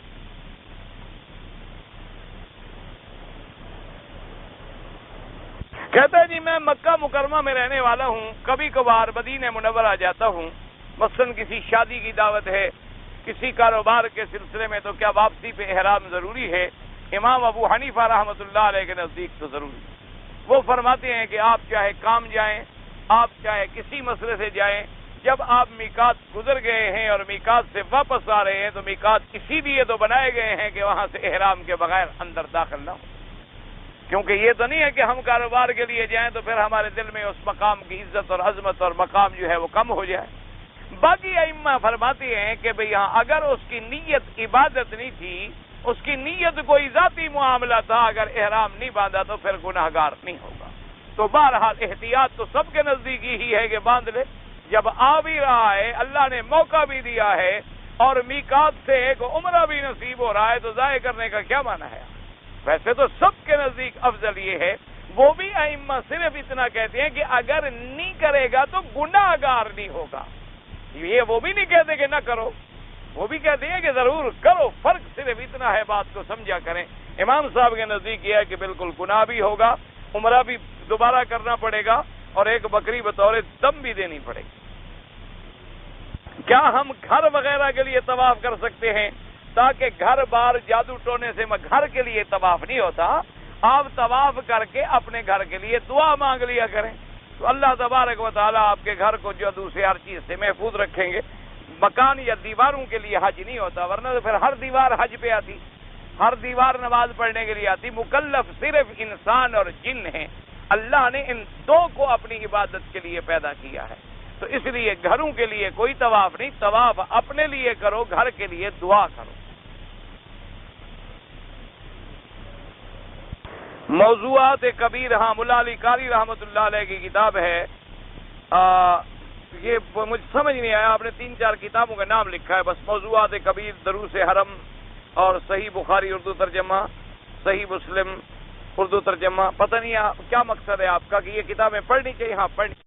کہتا ہے جی میں مکہ مکرمہ میں رہنے والا ہوں, کبھی کبھار مدینہ منورہ جاتا ہوں, مثلا کسی شادی کی دعوت ہے, کسی کاروبار کے سلسلے میں, تو کیا واپسی پہ احرام ضروری ہے؟ امام ابو حنیفہ رحمۃ اللہ علیہ کے نزدیک تو ضروری. وہ فرماتے ہیں کہ آپ چاہے کام جائیں, آپ چاہے کسی مسئلے سے جائیں, جب آپ میقات گزر گئے ہیں اور میقات سے واپس آ رہے ہیں تو میقات اسی لیے تو بنائے گئے ہیں کہ وہاں سے احرام کے بغیر اندر داخل نہ ہو. کیونکہ یہ تو نہیں ہے کہ ہم کاروبار کے لیے جائیں تو پھر ہمارے دل میں اس مقام کی عزت اور عظمت اور مقام جو ہے وہ کم ہو جائے. باقی ائمہ فرماتے ہیں کہ بھئی ہاں اگر اس کی نیت عبادت نہیں تھی, اس کی نیت کوئی ذاتی معاملہ تھا, اگر احرام نہیں باندھا تو پھر گناہ گار نہیں ہوگا. تو بہرحال احتیاط تو سب کے نزدیک ہی ہے کہ باندھ لے. جب آ بھی رہا ہے, اللہ نے موقع بھی دیا ہے اور میقات سے ایک عمرہ بھی نصیب ہو رہا ہے, تو ضائع کرنے کا کیا معنی ہے؟ ویسے تو سب کے نزدیک افضل یہ ہے. وہ بھی ائمہ صرف اتنا کہتے ہیں کہ اگر نہیں کرے گا تو گناہ گار نہیں ہوگا. یہ وہ بھی نہیں کہتے کہ نہ کرو, وہ بھی کہتے ہیں کہ ضرور کرو. فرق صرف اتنا ہے, بات کو سمجھا کریں. امام صاحب کے نزدیک یہ ہے کہ بالکل گناہ بھی ہوگا, عمرہ بھی دوبارہ کرنا پڑے گا اور ایک بکری بطور دم بھی دینی پڑے گی. کیا ہم گھر وغیرہ کے لیے طواف کر سکتے ہیں؟ تاکہ گھر بار جادو ٹونے سے گھر کے لیے طواف نہیں ہوتا. آپ طواف کر کے اپنے گھر کے لیے دعا مانگ لیا کریں, تو اللہ تبارک و تعالیٰ آپ کے گھر کو جادو سے ہر چیز سے محفوظ رکھیں گے. مکان یا دیواروں کے لیے حج نہیں ہوتا, ورنہ تو پھر ہر دیوار حج پہ آتی, ہر دیوار نماز پڑھنے کے لیے آتی. مکلف صرف انسان اور جن ہیں. اللہ نے ان دو کو اپنی عبادت کے لیے پیدا کیا ہے, تو اس لیے گھروں کے لیے کوئی طواف نہیں. طواف اپنے لیے کرو, گھر کے لیے دعا کرو. موضوعات کبیر, ہاں ملا علی قاری رحمۃ اللہ علیہ کی کتاب ہے. یہ مجھے سمجھ نہیں آیا, آپ نے 3-4 کتابوں کا نام لکھا ہے بس. موضوعات کبیر, دروس حرم اور صحیح بخاری اردو ترجمہ, صحیح مسلم اردو ترجمہ. پتہ نہیں کیا مقصد ہے آپ کا کہ یہ کتابیں پڑھنی چاہیے؟ ہاں پڑھنی